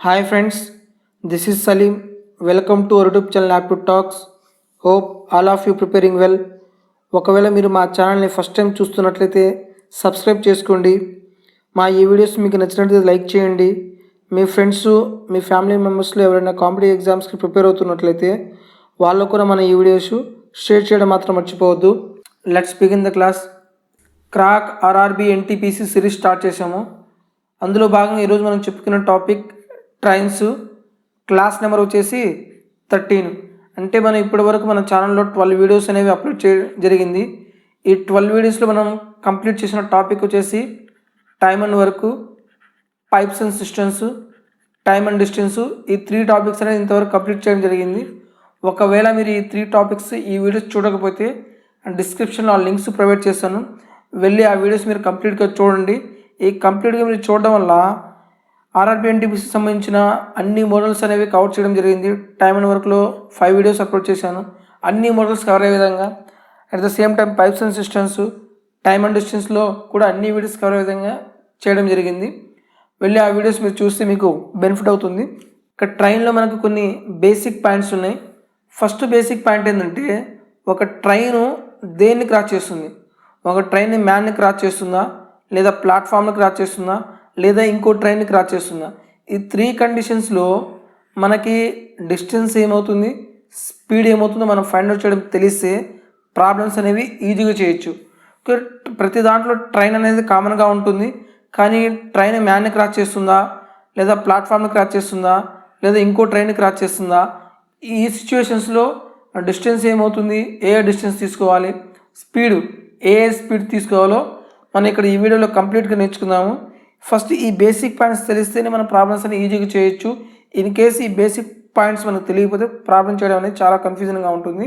Hi friends, this is Salim. Welcome to our YouTube channel Aptitude Talks. Hope all of you preparing well. ఒకవేళ మీరు మా ఛానల్ని first time చూస్తున్నట్లయితే subscribe చేసుకోండి. మా ఈ వీడియోస్ మీకు నచ్చినట్లయితే లైక్ చేయండి. మీ ఫ్రెండ్స్ మీ ఫ్యామిలీ మెంబర్స్లో ఎవరైనా కాంపిటేటివ్ ఎగ్జామ్స్కి ప్రిపేర్ అవుతున్నట్లయితే వాళ్ళకు కూడా మన ఈ వీడియోస్ షేర్ చేయడం మాత్రం మర్చిపోవద్దు. Let's begin the class. Crack RRB NTPC series start చేసాము. అందులో భాగంగా ఈరోజు మనం చెప్పుకున్న టాపిక్ ట్రైన్స్. క్లాస్ నెంబర్ వచ్చేసి 13. అంటే మనం ఇప్పటి వరకు మన ఛానల్లో 12 వీడియోస్ అనేవి అప్లోడ్ చేయడం జరిగింది. ఈ 12 వీడియోస్లో మనం కంప్లీట్ చేసిన టాపిక్ వచ్చేసి time and work, pipes and systems, time and distance. ఈ 3 టాపిక్స్ అనేది ఇంతవరకు కంప్లీట్ చేయడం జరిగింది. ఒకవేళ మీరు ఈ 3 టాపిక్స్ ఈ వీడియోస్ చూడకపోతే డిస్క్రిప్షన్లో ఆ లింక్స్ ప్రొవైడ్ చేస్తాను, వెళ్ళి ఆ వీడియోస్ మీరు కంప్లీట్గా చూడండి. ఈ కంప్లీట్గా మీరు చూడడం వల్ల ఆర్ఆర్బి ఎన్టీపీసీకి సంబంధించిన అన్ని మోడల్స్ అనేవి కవర్ చేయడం జరిగింది. టైమ్ అండ్ వర్క్లో 5 వీడియోస్ అప్లోడ్ చేశాను. అన్ని మోడల్స్ కవర్ అయ్యే విధంగా, at the same time pipes and systems, time and డిస్టెన్స్లో కూడా అన్ని వీడియోస్ కవర్ అయ్యే విధంగా చేయడం జరిగింది. వెళ్ళి ఆ వీడియోస్ మీరు చూస్తే మీకు బెనిఫిట్ అవుతుంది. ఇక్కడ ట్రైన్లో మనకు కొన్ని బేసిక్ పాయింట్స్ ఉన్నాయి. ఫస్ట్ బేసిక్ పాయింట్ ఏంటంటే, ఒక ట్రైను దేన్ని క్రాస్ చేస్తుంది? ఒక ట్రైన్ మ్యాన్ని క్రాస్ చేస్తుందా, లేదా ప్లాట్ఫామ్ని క్రాస్ చేస్తుందా, లేదా ఇంకో ట్రైన్ని క్రాస్ చేస్తుందా? ఈ 3 కండిషన్స్లో మనకి డిస్టెన్స్ ఏమవుతుంది, స్పీడ్ ఏమవుతుందో మనం ఫైండ్ అవుట్ చేయడం తెలిస్తే ప్రాబ్లమ్స్ అనేవి ఈజీగా చేయొచ్చు. ప్రతి దాంట్లో ట్రైన్ అనేది కామన్గా ఉంటుంది, కానీ ట్రైన్ మ్యాన్ని క్రాస్ చేస్తుందా, లేదా ప్లాట్ఫామ్ని క్రాస్ చేస్తుందా, లేదా ఇంకో ట్రైన్ని క్రాస్ చేస్తుందా? ఈ సిచ్యువేషన్స్లో డిస్టెన్స్ ఏమవుతుంది, ఏ డిస్టెన్స్ తీసుకోవాలి, స్పీడ్ ఏ స్పీడ్ తీసుకోవాలో మనం ఇక్కడ ఈ వీడియోలో కంప్లీట్గా నేర్చుకుందాము. ఫస్ట్ ఈ బేసిక్ పాయింట్స్ తెలిస్తేనే మనం ప్రాబ్లమ్స్ అని ఈజీగా చేయొచ్చు. ఇన్ కేస్ ఈ బేసిక్ పాయింట్స్ మనకు తెలియకపోతే ప్రాబ్లం చేయడం అనేది చాలా కన్ఫ్యూజన్గా ఉంటుంది.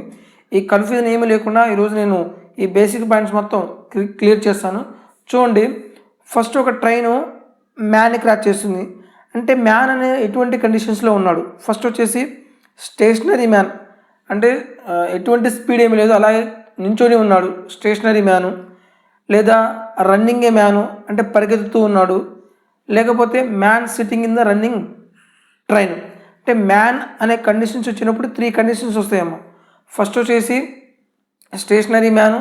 ఈ కన్ఫ్యూజన్ ఏమీ లేకుండా ఈరోజు నేను ఈ బేసిక్ పాయింట్స్ మొత్తం క్లియర్ చేస్తాను. చూడండి, ఫస్ట్ ఒక ట్రైను మ్యాన్ని క్రాస్ చేస్తుంది. అంటే మ్యాన్ అనే ఎటువంటి కండిషన్స్లో ఉన్నాడు? ఫస్ట్ వచ్చేసి స్టేషనరీ మ్యాన్, అంటే ఎటువంటి స్పీడ్ ఏమీ లేదు, అలాగే నించొని ఉన్నాడు స్టేషనరీ మ్యాను. లేదా రన్నింగ్ ఏ మ్యాను, అంటే పరిగెత్తుతూ ఉన్నాడు. లేకపోతే man sitting in the running train. అంటే మ్యాన్ అనే కండిషన్స్ వచ్చినప్పుడు 3 కండిషన్స్ వస్తాయమ్మా. ఫస్ట్ వచ్చేసి స్టేషనరీ మ్యాను.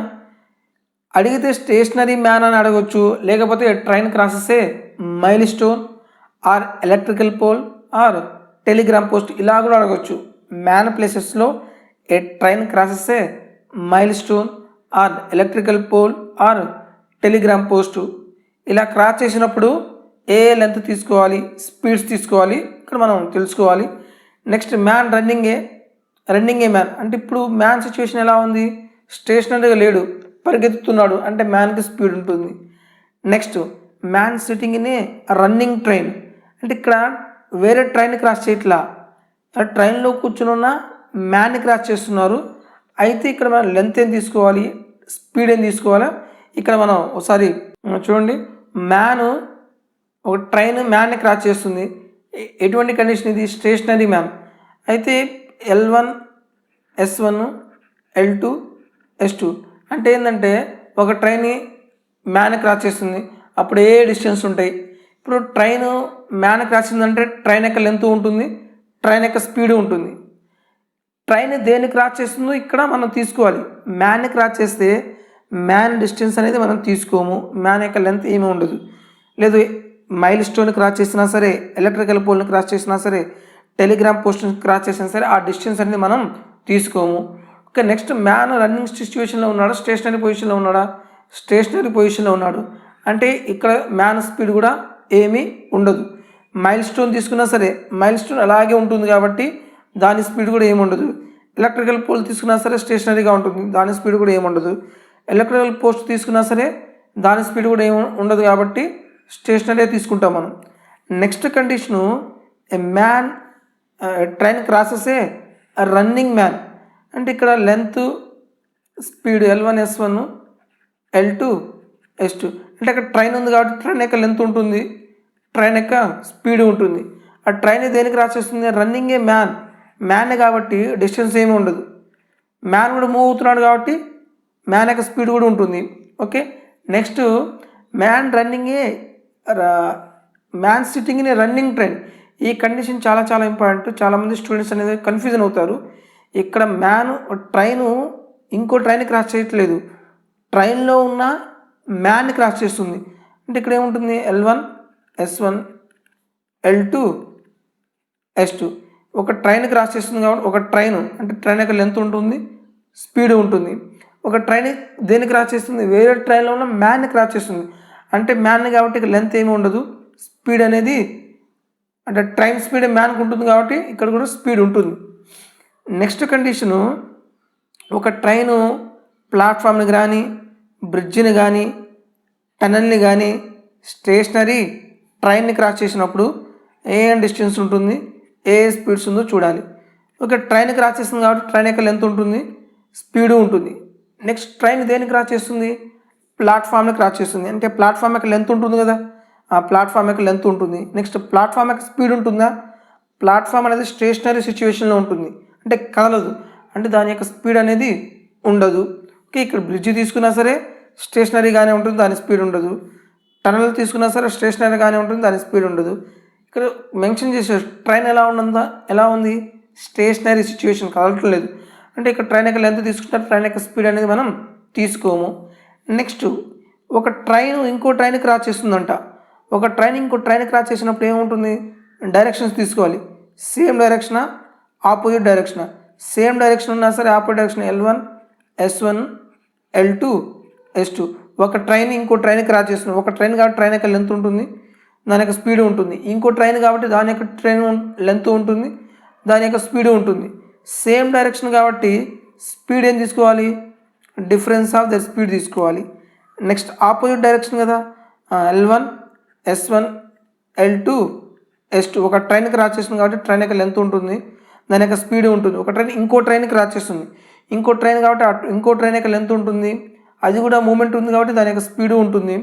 అడిగితే స్టేషనరీ మ్యాన్ అని అడగవచ్చు, లేకపోతే train crosses a milestone or electrical pole or telegram post, ఇలా కూడా అడగవచ్చు. మ్యాన్ ప్లేసెస్లో a train crosses a milestone or electrical pole or telegram post. ఇలా క్రాస్ చేసినప్పుడు ఏ లెంత్ తీసుకోవాలి, స్పీడ్స్ తీసుకోవాలి, ఇక్కడ మనం తెలుసుకోవాలి. నెక్స్ట్ మ్యాన్ రన్నింగ్ ఏ మ్యాన్. అంటే ఇప్పుడు మ్యాన్ సిచ్యువేషన్ ఎలా ఉంది? స్టేషనరీగా లేడు, పరిగెత్తుతున్నాడు, అంటే మ్యాన్కి స్పీడ్ ఉంటుంది. Next man sitting in a running train. అంటే ఇక్కడ వేరే ట్రైన్ క్రాస్ చేయట్లా, ట్రైన్లో కూర్చుని ఉన్న మ్యాన్ని క్రాస్ చేస్తున్నారు. అయితే ఇక్కడ మనం లెంత్ ఏం తీసుకోవాలి, స్పీడ్ ఏం తీసుకోవాలా? ఇక్కడ మనం ఒకసారి చూడండి, ఒక ట్రైన్ మ్యాన్ని క్రాస్ చేస్తుంది. ఎటువంటి కండిషన్ ఇది? Stationary man. అయితే L1 S1 L2 S2 అంటే ఏంటంటే, ఒక ట్రైన్ మ్యాన్ క్రాస్ చేస్తుంది, అప్పుడు ఏ డిస్టెన్స్ ఉంటాయి? ఇప్పుడు ట్రైన్ మ్యాన్ క్రాస్ చేసిందంటే ట్రైన్ యొక్క లెంత్ ఉంటుంది, ట్రైన్ యొక్క స్పీడ్ ఉంటుంది. ట్రైన్ దేన్ని క్రాస్ చేస్తుందో ఇక్కడ మనం తీసుకోవాలి. మ్యాన్ని క్రాస్ చేస్తే మ్యాన్ డిస్టెన్స్ అనేది మనం తీసుకోము, మ్యాన్ యొక్క లెంత్ ఏమీ ఉండదు. లేదు మైల్ స్టోన్ని క్రాస్ చేసినా సరే, ఎలక్ట్రికల్ పోల్ని క్రాస్ చేసినా సరే, టెలిగ్రామ్ పోస్ట్ని క్రాస్ చేసినా సరే ఆ డిస్టెన్స్ అనేది మనం తీసుకోము. ఓకే, నెక్స్ట్ మ్యాన్ రన్నింగ్ సిచ్యువేషన్లో ఉన్నాడా, స్టేషనరీ పొజిషన్లో ఉన్నాడా? స్టేషనరీ పొజిషన్లో ఉన్నాడు. అంటే ఇక్కడ మ్యాన్ స్పీడ్ కూడా ఏమీ ఉండదు. మైల్ స్టోన్ తీసుకున్నా సరే మైల్ స్టోన్ అలాగే ఉంటుంది కాబట్టి దాని స్పీడ్ కూడా ఏమి ఉండదు. ఎలక్ట్రికల్ పోల్ తీసుకున్నా సరే స్టేషనరీగా ఉంటుంది, దాని స్పీడ్ కూడా ఏమి ఉండదు. ఎలక్ట్రికల్ పోస్ట్ తీసుకున్నా సరే దాని స్పీడ్ కూడా ఏమి ఉండదు, కాబట్టి స్టేషనరీ తీసుకుంటాం మనం. Next condition, man train crosses a running man. అంటే ఇక్కడ length speed L1 S1 L2 S2. అంటే అక్కడ ట్రైన్ ఉంది కాబట్టి ట్రైన్ యొక్క లెంత్ ఉంటుంది, ట్రైన్ యొక్క స్పీడ్ ఉంటుంది. ఆ ట్రైన్ దేనికి క్రాస్ చేస్తుంది? రన్నింగ్ ఏ మ్యాన్ కాబట్టి డిస్టెన్స్ ఏమి ఉండదు. మ్యాన్ కూడా మూవ్ అవుతున్నాడు కాబట్టి మ్యాన్ యొక్క స్పీడ్ కూడా ఉంటుంది. Okay, next man sitting in a running train. ఈ కండిషన్ చాలా చాలా ఇంపార్టెంట్. చాలామంది స్టూడెంట్స్ అనేది కన్ఫ్యూజన్ అవుతారు. ఇక్కడ ట్రైను ఇంకో ట్రైన్ క్రాస్ చేయట్లేదు, ట్రైన్లో ఉన్న మ్యాన్ని క్రాస్ చేస్తుంది. అంటే ఇక్కడ ఏముంటుంది, L1 S1 L2 S2. ఒక ట్రైన్ క్రాస్ చేస్తుంది కాబట్టి ఒక ట్రైన్ అంటే ట్రైన్ యొక్క లెంత్ ఉంటుంది, స్పీడ్ ఉంటుంది. ఒక ట్రైన్ దేన్ని క్రాస్ చేస్తుంది, వేరే ట్రైన్లో ఉన్న మ్యాన్ని క్రాస్ చేస్తుంది. అంటే మ్యాన్ కాబట్టి ఇక్కడ లెంత్ ఏమి ఉండదు, స్పీడ్ అనేది అంటే ట్రైన్ స్పీడ్ మ్యాన్కి ఉంటుంది కాబట్టి ఇక్కడ కూడా స్పీడ్ ఉంటుంది. నెక్స్ట్ కండిషను, ఒక ట్రైను ప్లాట్ఫామ్ని కానీ బ్రిడ్జిని కానీ టనల్ని కానీ స్టేషనరీ ట్రైన్ని క్రాస్ చేసినప్పుడు ఏ డిస్టెన్స్ ఉంటుంది, ఏ స్పీడ్స్ ఉందో చూడాలి. ఒక ట్రైన్ క్రాస్ చేస్తుంది కాబట్టి ట్రైన్ యొక్క లెంత్ ఉంటుంది, స్పీడు ఉంటుంది. నెక్స్ట్ ట్రైన్ దేన్ని క్రాస్ చేస్తుంది, ప్లాట్ఫామ్ని క్రాస్ చేస్తుంది. అంటే ప్లాట్ఫామ్ యొక్క లెంత్ ఉంటుంది కదా, ఆ ప్లాట్ఫామ్ యొక్క లెంత్ ఉంటుంది. నెక్స్ట్ ప్లాట్ఫామ్ యొక్క స్పీడ్ ఉంటుందా, ప్లాట్ఫామ్ అనేది స్టేషనరీ సిచ్యువేషన్లో ఉంటుంది, అంటే కదలదు, అంటే దాని యొక్క స్పీడ్ అనేది ఉండదు. ఓకే, ఇక్కడ బ్రిడ్జ్ తీసుకున్నా సరే స్టేషనరీగానే ఉంటుంది, దాని స్పీడ్ ఉండదు. టనల్ తీసుకున్నా సరే స్టేషనరీగానే ఉంటుంది, దాని స్పీడ్ ఉండదు. ఇక్కడ మెన్షన్ చేసే ట్రైన్ ఎలా ఉంది, స్టేషనరీ సిచ్యువేషన్, కదలట్లేదు. అంటే ఇక్కడ ట్రైన్ యొక్క లెంత్ తీసుకుంటే ట్రైన్ యొక్క స్పీడ్ అనేది మనం తీసుకోము. నెక్స్ట్, ఒక ట్రైన్ ఇంకో ట్రైన్ క్రాస్ చేస్తుందంట. ఒక ట్రైన్ ఇంకో ట్రైన్ క్రాస్ చేసినప్పుడు ఏముంటుంది, డైరెక్షన్స్ తీసుకోవాలి. సేమ్ డైరెక్షనా, ఆపోజిట్ డైరెక్షనా? సేమ్ డైరెక్షన్ ఉన్నా సరే opposite direction, L1 S1 L2 S2. ఒక ట్రైన్ ఇంకో ట్రైన్ క్రాస్ చేస్తుంది. ఒక ట్రైన్ కాబట్టి ట్రైన్ యొక్క లెంత్ ఉంటుంది, దాని యొక్క స్పీడ్ ఉంటుంది. ఇంకో ట్రైన్ కాబట్టి దాని యొక్క ట్రైన్ లెంత్ ఉంటుంది, దాని యొక్క స్పీడ్ ఉంటుంది. సేమ్ డైరెక్షన్ కాబట్టి స్పీడ్ ఏం తీసుకోవాలి, డిఫరెన్స్ ఆఫ్ ద స్పీడ్ తీసుకోవాలి. నెక్స్ట్ ఆపోజిట్ డైరెక్షన్ కదా, L1 S1 L2 S2. ఒక ట్రైన్ క్రాస్ చేస్తుంది కాబట్టి ట్రైన్ యొక్క లెంత్ ఉంటుంది, దాని యొక్క స్పీడ్ ఉంటుంది. ఒక ట్రైన్ ఇంకో ట్రైన్ క్రాస్ చేస్తుంది, ఇంకో ట్రైన్ కాబట్టి ఇంకో ట్రైన్ యొక్క లెంత్ ఉంటుంది, అది కూడా మూమెంట్ ఉంది కాబట్టి దాని యొక్క స్పీడు ఉంటుంది.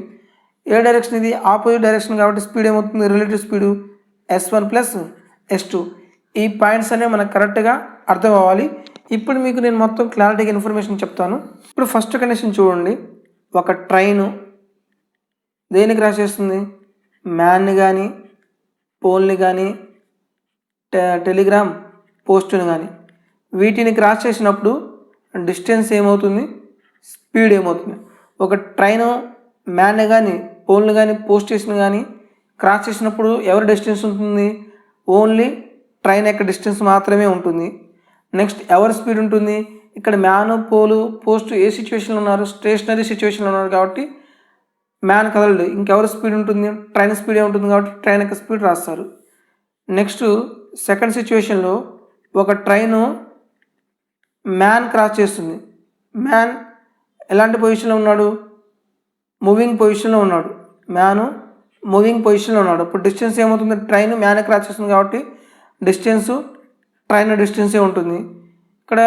ఏ డైరెక్షన్ ఇది, ఆపోజిట్ డైరెక్షన్ కాబట్టి స్పీడ్ ఏమవుతుంది, relative speed S1 plus S2. ఈ పాయింట్స్ అనేవి మనకు కరెక్ట్గా అర్థం అవ్వాలి. ఇప్పుడు మీకు నేను మొత్తం క్లారిటీగా ఇన్ఫర్మేషన్ చెప్తాను. ఇప్పుడు ఫస్ట్ కండిషన్ చూడండి, ఒక ట్రైను దేన్ని క్రాస్ చేస్తుంది, మ్యాన్ని కానీ పోల్ని కానీ టెలిగ్రామ్ పోస్టుని కానీ, వీటిని క్రాస్ చేసినప్పుడు డిస్టెన్స్ ఏమవుతుంది, స్పీడ్ ఏమవుతుంది. ఒక ట్రైను మ్యాన్ని కానీ పోల్ని కానీ పోస్ట్ చేసిన కానీ క్రాస్ చేసినప్పుడు ఎవరి డిస్టెన్స్ ఉంటుంది, ఓన్లీ ట్రైన్ యొక్క డిస్టెన్స్ మాత్రమే ఉంటుంది. నెక్స్ట్ ఎవరి స్పీడ్ ఉంటుంది, ఇక్కడ మ్యాను పోలు పోస్ట్ ఏ సిచ్యువేషన్లో ఉన్నారు, స్టేషనరీ సిచ్యువేషన్లో ఉన్నారు కాబట్టి మ్యాన్ కదలడు. ఇంకెవరి స్పీడ్ ఉంటుంది, ట్రైన్ స్పీడే ఉంటుంది కాబట్టి ట్రైన్ యొక్క స్పీడ్ రాస్తారు. నెక్స్ట్ సెకండ్ సిచ్యువేషన్లో ఒక ట్రైను మ్యాన్ క్రాస్ చేస్తుంది. మ్యాన్ ఎలాంటి పొజిషన్లో ఉన్నాడు, మూవింగ్ పొజిషన్లో ఉన్నాడు. మ్యాను మూవింగ్ పొజిషన్లో ఉన్నాడు. ఇప్పుడు డిస్టెన్స్ ఏమవుతుంది, ట్రైన్ మ్యాన్ క్రాస్ చేస్తుంది కాబట్టి డిస్టెన్సు ట్రైన్ డిస్టెన్సే ఉంటుంది. ఇక్కడ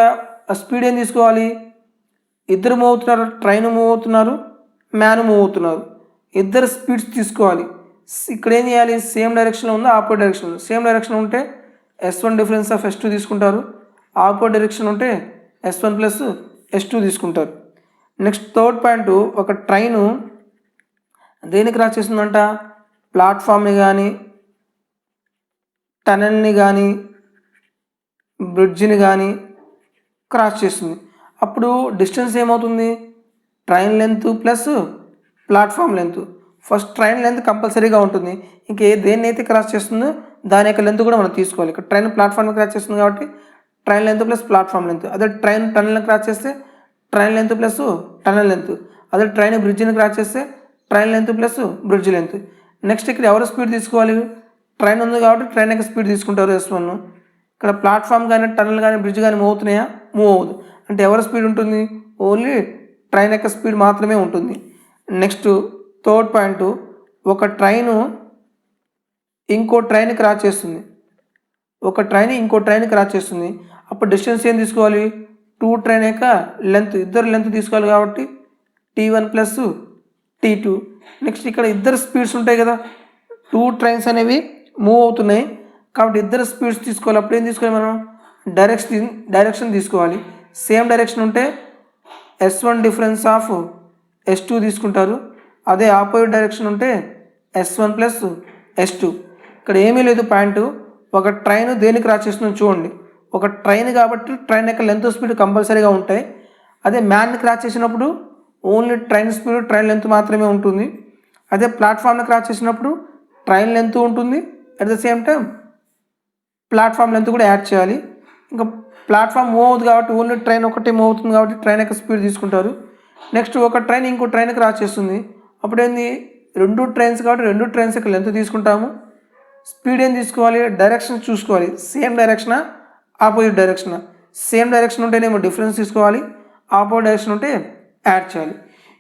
స్పీడ్ ఏం తీసుకోవాలి, ఇద్దరు మూవ్ అవుతున్నారు, ట్రైన్ మూవ్ అవుతున్నారు, మ్యాన్ మూవ్ అవుతున్నారు, ఇద్దరు స్పీడ్స్ తీసుకోవాలి. ఇక్కడ ఏం చేయాలి, సేమ్ డైరెక్షన్లో ఉందా, ఆపోజిట్ డైరెక్షన్లో. సేమ్ డైరెక్షన్ ఉంటే S1 డిఫరెన్స్ ఆఫ్ S2 తీసుకుంటారు, ఆపోజిట్ డైరెక్షన్ ఉంటే S1 ప్లస్ S2 తీసుకుంటారు. నెక్స్ట్ థర్డ్ పాయింట్, ఒక ట్రైను దేనికి క్రాస్ చేస్తుందంట, ప్లాట్ఫామ్ని కానీ టనల్ని కానీ బ్రిడ్జిని కానీ క్రాస్ చేస్తుంది. అప్పుడు డిస్టెన్స్ ఏమవుతుంది, train length plus platform length. First train length కంపల్సరీగా ఉంటుంది, దేన్ని అయితే క్రాస్ చేస్తుందో దాని యొక్క లెంత్ కూడా మనం తీసుకోవాలి. ఇక్కడ ట్రైన్ ప్లాట్ఫామ్ని క్రాస్ చేస్తుంది కాబట్టి train length plus platform length. అదే ట్రైన్ టనల్ని క్రాస్ చేస్తే train length plus tunnel length. అదే ట్రైన్ బ్రిడ్జిని క్రాస్ చేస్తే train length plus bridge length. Next ఇక్కడ ఎవరు స్పీడ్ తీసుకోవాలి, ట్రైన్ ఉంది కాబట్టి ట్రైన్ యొక్క స్పీడ్ తీసుకుంటారు S1. ఇక్కడ ప్లాట్ఫామ్ కానీ టనల్ కానీ బ్రిడ్జ్ కానీ మూవ్ అవుతున్నాయా, మూవ్ అవ్వదు. అంటే ఎవరి స్పీడ్ ఉంటుంది, ఓన్లీ ట్రైన్ యొక్క స్పీడ్ మాత్రమే ఉంటుంది. నెక్స్ట్ థర్డ్ పాయింట్, ఒక ట్రైను ఇంకో ట్రైన్ క్రాస్ చేస్తుంది. ఒక ట్రైన్ ఇంకో ట్రైన్ క్రాస్ చేస్తుంది. అప్పుడు డిస్టెన్స్ ఏం తీసుకోవాలి, 2 ట్రైన్ యొక్క లెంత్, ఇద్దరు లెంత్ తీసుకోవాలి కాబట్టి T1 ప్లస్ T2. నెక్స్ట్ ఇక్కడ ఇద్దరు స్పీడ్స్ ఉంటాయి కదా, 2 ట్రైన్స్ అనేవి మూవ్ అవుతున్నాయి కాబట్టి ఇద్దరు స్పీడ్స్ తీసుకోవాలి. అప్పుడు ఏం తీసుకోవాలి, మనం డైరెక్షన్ తీసుకోవాలి. సేమ్ డైరెక్షన్ ఉంటే S1 డిఫరెన్స్ ఆఫ్ S2 తీసుకుంటారు. అదే ఆపోజిట్ డైరెక్షన్ ఉంటే S1 ప్లస్ S2. ఇక్కడ ఏమీ లేదు పాయింట్, ఒక ట్రైన్ దేనికి రాసేస్తుందో చూడండి. ఒక ట్రైన్ కాబట్టి ట్రైన్ యొక్క లెంత్ స్పీడ్ కంపల్సరీగా ఉంటాయి. అదే మ్యాన్ని క్రాస్ చేసినప్పుడు only train speed train length మాత్రమే ఉంటుంది. అదే ప్లాట్ఫామ్ని క్రాస్ చేసినప్పుడు ట్రైన్ లెంత్ ఉంటుంది, at the same time platform length కూడా యాడ్ చేయాలి. ఇంకా ప్లాట్ఫామ్ మూవ్ అవుతుంది కాబట్టి ఓన్లీ ట్రైన్ ఒకటి మూవ్ అవుతుంది కాబట్టి ట్రైన్ యొక్క స్పీడ్ తీసుకుంటారు. నెక్స్ట్ ఒక ట్రైన్ ఇంకో ట్రైన్ క్రాస్ చేస్తుంది, అప్పుడు ఏంది రెండు ట్రైన్స్ కాబట్టి రెండు ట్రైన్స్ యొక్క లెంత్ తీసుకుంటాము. స్పీడ్ ఏం తీసుకోవాలి, డైరెక్షన్ చూసుకోవాలి. సేమ్ డైరెక్షనా ఆపోజిట్ డైరెక్షనా? సేమ్ డైరెక్షన్ ఉంటేనేమో డిఫరెన్స్ తీసుకోవాలి, ఆపోజిట్ డైరెక్షన్ ఉంటే యాడ్ చేయాలి.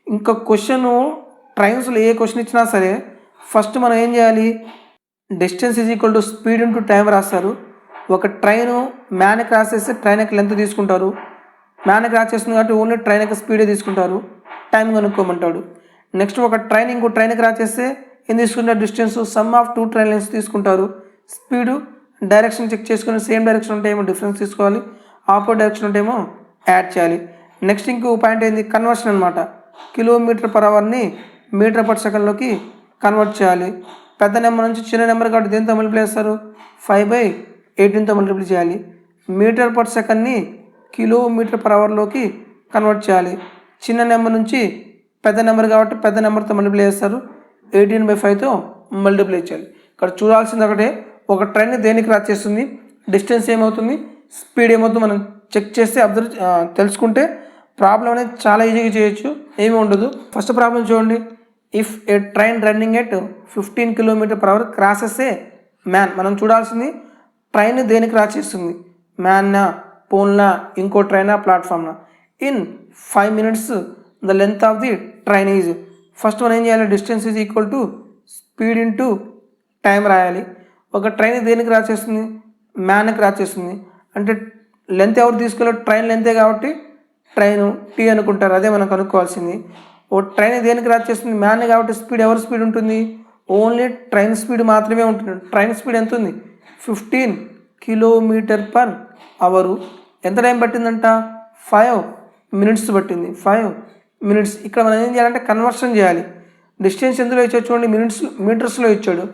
ఇంకా క్వశ్చన్ ట్రైన్స్లో ఏ క్వశ్చన్ ఇచ్చినా సరే ఫస్ట్ మనం ఏం చేయాలి, distance is equal to speed into time రాస్తారు. ఒక ట్రైన్ మ్యాన్ క్రాస్ చేస్తే ట్రైన్ యొక్క లెంత్ తీసుకుంటారు. మ్యాన్ క్రాస్ చేస్తుంది కాబట్టి ఓన్లీ ట్రైన్ యొక్క స్పీడే తీసుకుంటారు, టైం కనుక్కోమంటాడు. నెక్స్ట్ ఒక ట్రైన్ ఇంకో ట్రైన్ క్రాస్ చేస్తే ఏం తీసుకుంటారు, distance some of two train lens తీసుకుంటారు. స్పీడు డైరెక్షన్ చెక్ చేసుకొని సేమ్ డైరెక్షన్ ఉంటే ఏమో డిఫరెన్స్ తీసుకోవాలి, ఆపోజిట్ డైరెక్షన్ ఉంటే ఏమో యాడ్ చేయాలి. నెక్స్ట్ ఇంకో పాయింట్ ఏంది, కన్వర్షన్ అనమాట. కిలోమీటర్ పర్ అవర్ని మీటర్ పర్ సెకండ్లోకి కన్వర్ట్ చేయాలి. పెద్ద నెంబర్ నుంచి చిన్న నెంబర్ కాబట్టి దేంతో మల్టిప్లై చేస్తారు, 5/18తో మల్టిప్లై చేయాలి. మీటర్ పర్ సెకండ్ని కిలోమీటర్ పర్ అవర్లోకి కన్వర్ట్ చేయాలి. చిన్న నెంబర్ నుంచి పెద్ద నెంబర్ కాబట్టి పెద్ద నెంబర్తో మల్టిప్లై చేస్తారు, 18/5తో మల్టిప్లై చేయాలి. ఇక్కడ చూడాల్సింది ఒకటే, ఒక ట్రైన్ దేనికి క్రాస్ చేస్తుంది, డిస్టెన్స్ ఏమవుతుంది, స్పీడ్ ఏమవుతుంది మనం చెక్ చేస్తే తెలుసుకుంటే ప్రాబ్లం అనేది చాలా ఈజీగా చేయొచ్చు, ఏమీ ఉండదు. ఫస్ట్ ప్రాబ్లం చూడండి, if a train running at 15 km/h crosses a man. మనం చూడాల్సింది ట్రైన్ దేనికి క్రాస్ చేస్తుంది, మ్యాన్నా, పోల్నా, ఇంకో ట్రైనా, ప్లాట్ఫామ్నా. In 5 minutes the length of the train is. First మనం ఏం చేయాలి, distance is equal to speed into time రాయాలి. ఒక ట్రైన్ దేనికి క్రాస్ చేస్తుంది, మ్యాన్కి క్రాస్ చేస్తుంది అంటే లెంత్ ఎవరు తీసుకోవాలి, ట్రైన్ లెంతే కాబట్టి ట్రైన్ టీ అనుకుంటారు, అదే మనం కనుక్కోవాల్సింది. ఓ ట్రైన్ దేనికి క్రాస్ చేస్తుంది, మ్యాన్ కాబట్టి స్పీడ్ ఎవరి స్పీడ్ ఉంటుంది, ఓన్లీ ట్రైన్ స్పీడ్ మాత్రమే ఉంటుంది. ట్రైన్ స్పీడ్ ఎంత ఉంది, 15 km/h. ఎంత టైం పట్టిందంట, 5 minutes పట్టింది, 5 minutes. ఇక్కడ మనం ఏం చేయాలంటే కన్వర్షన్ చేయాలి. డిస్టెన్స్ ఎందులో ఇచ్చాడు చూడండి, మీటర్స్లో ఇచ్చాడు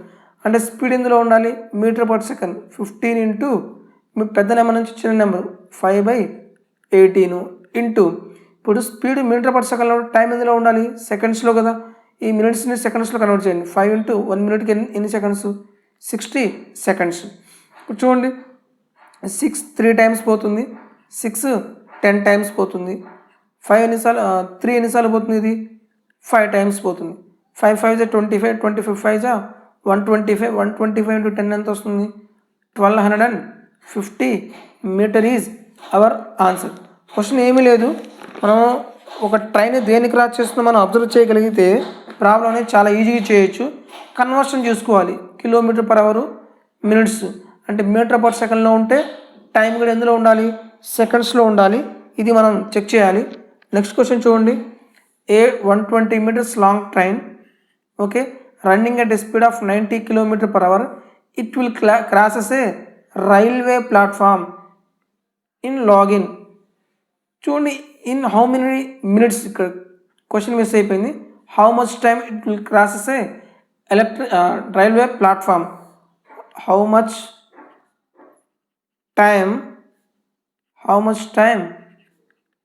అంటే స్పీడ్ ఎందులో ఉండాలి, మీటర్ పర్ సెకండ్. 15 ఇంటూ పెద్ద నెంబర్ నుంచి చిన్న నెంబర్ 5/18 ఇంటూ ఇప్పుడు స్పీడ్ మీటర్ పర్ సెకండ్లో, టైం ఎందులో ఉండాలి, సెకండ్స్లో కదా. ఈ మినిట్స్ని సెకండ్స్లో కన్వర్ట్ చేయండి. 5 ఇంటూ 1 minute ఎన్ని సెకండ్స్, 60 seconds. ఇప్పుడు చూడండి 6 3 times పోతుంది, 6 10 times పోతుంది, 5 ఎన్నిసార్లు 3 ఎన్నిసార్లు పోతుంది, ఇది 5 times పోతుంది. 5 5 25, 25 5 125, 125 ఇంటూ 10 ఎంత వస్తుంది, 1250 metre is our answer. Question ఏమీ లేదు, మనం ఒక ట్రైన్ దేనికి క్రాస్ చేస్తుందో మనం అబ్జర్వ్ చేయగలిగితే ప్రాబ్లం అనేది చాలా ఈజీగా చేయొచ్చు. కన్వర్షన్ చూసుకోవాలి, km/h మినిట్స్ అంటే మీటర్ పర్ సెకండ్లో ఉంటే టైం కూడా ఎందులో ఉండాలి, సెకండ్స్లో ఉండాలి. ఇది మనం చెక్ చేయాలి. నెక్స్ట్ క్వశ్చన్ చూడండి, ఏ 120 meters long train, okay, running at a speed of 90 km/h, it will crosses A railway platform in login. చూడండి ఇన్ హౌ మెనీ మినిట్స్, ఇక్కడ క్వశ్చన్ మిస్ అయిపోయింది. How much time it will crosses A railway platform, how much time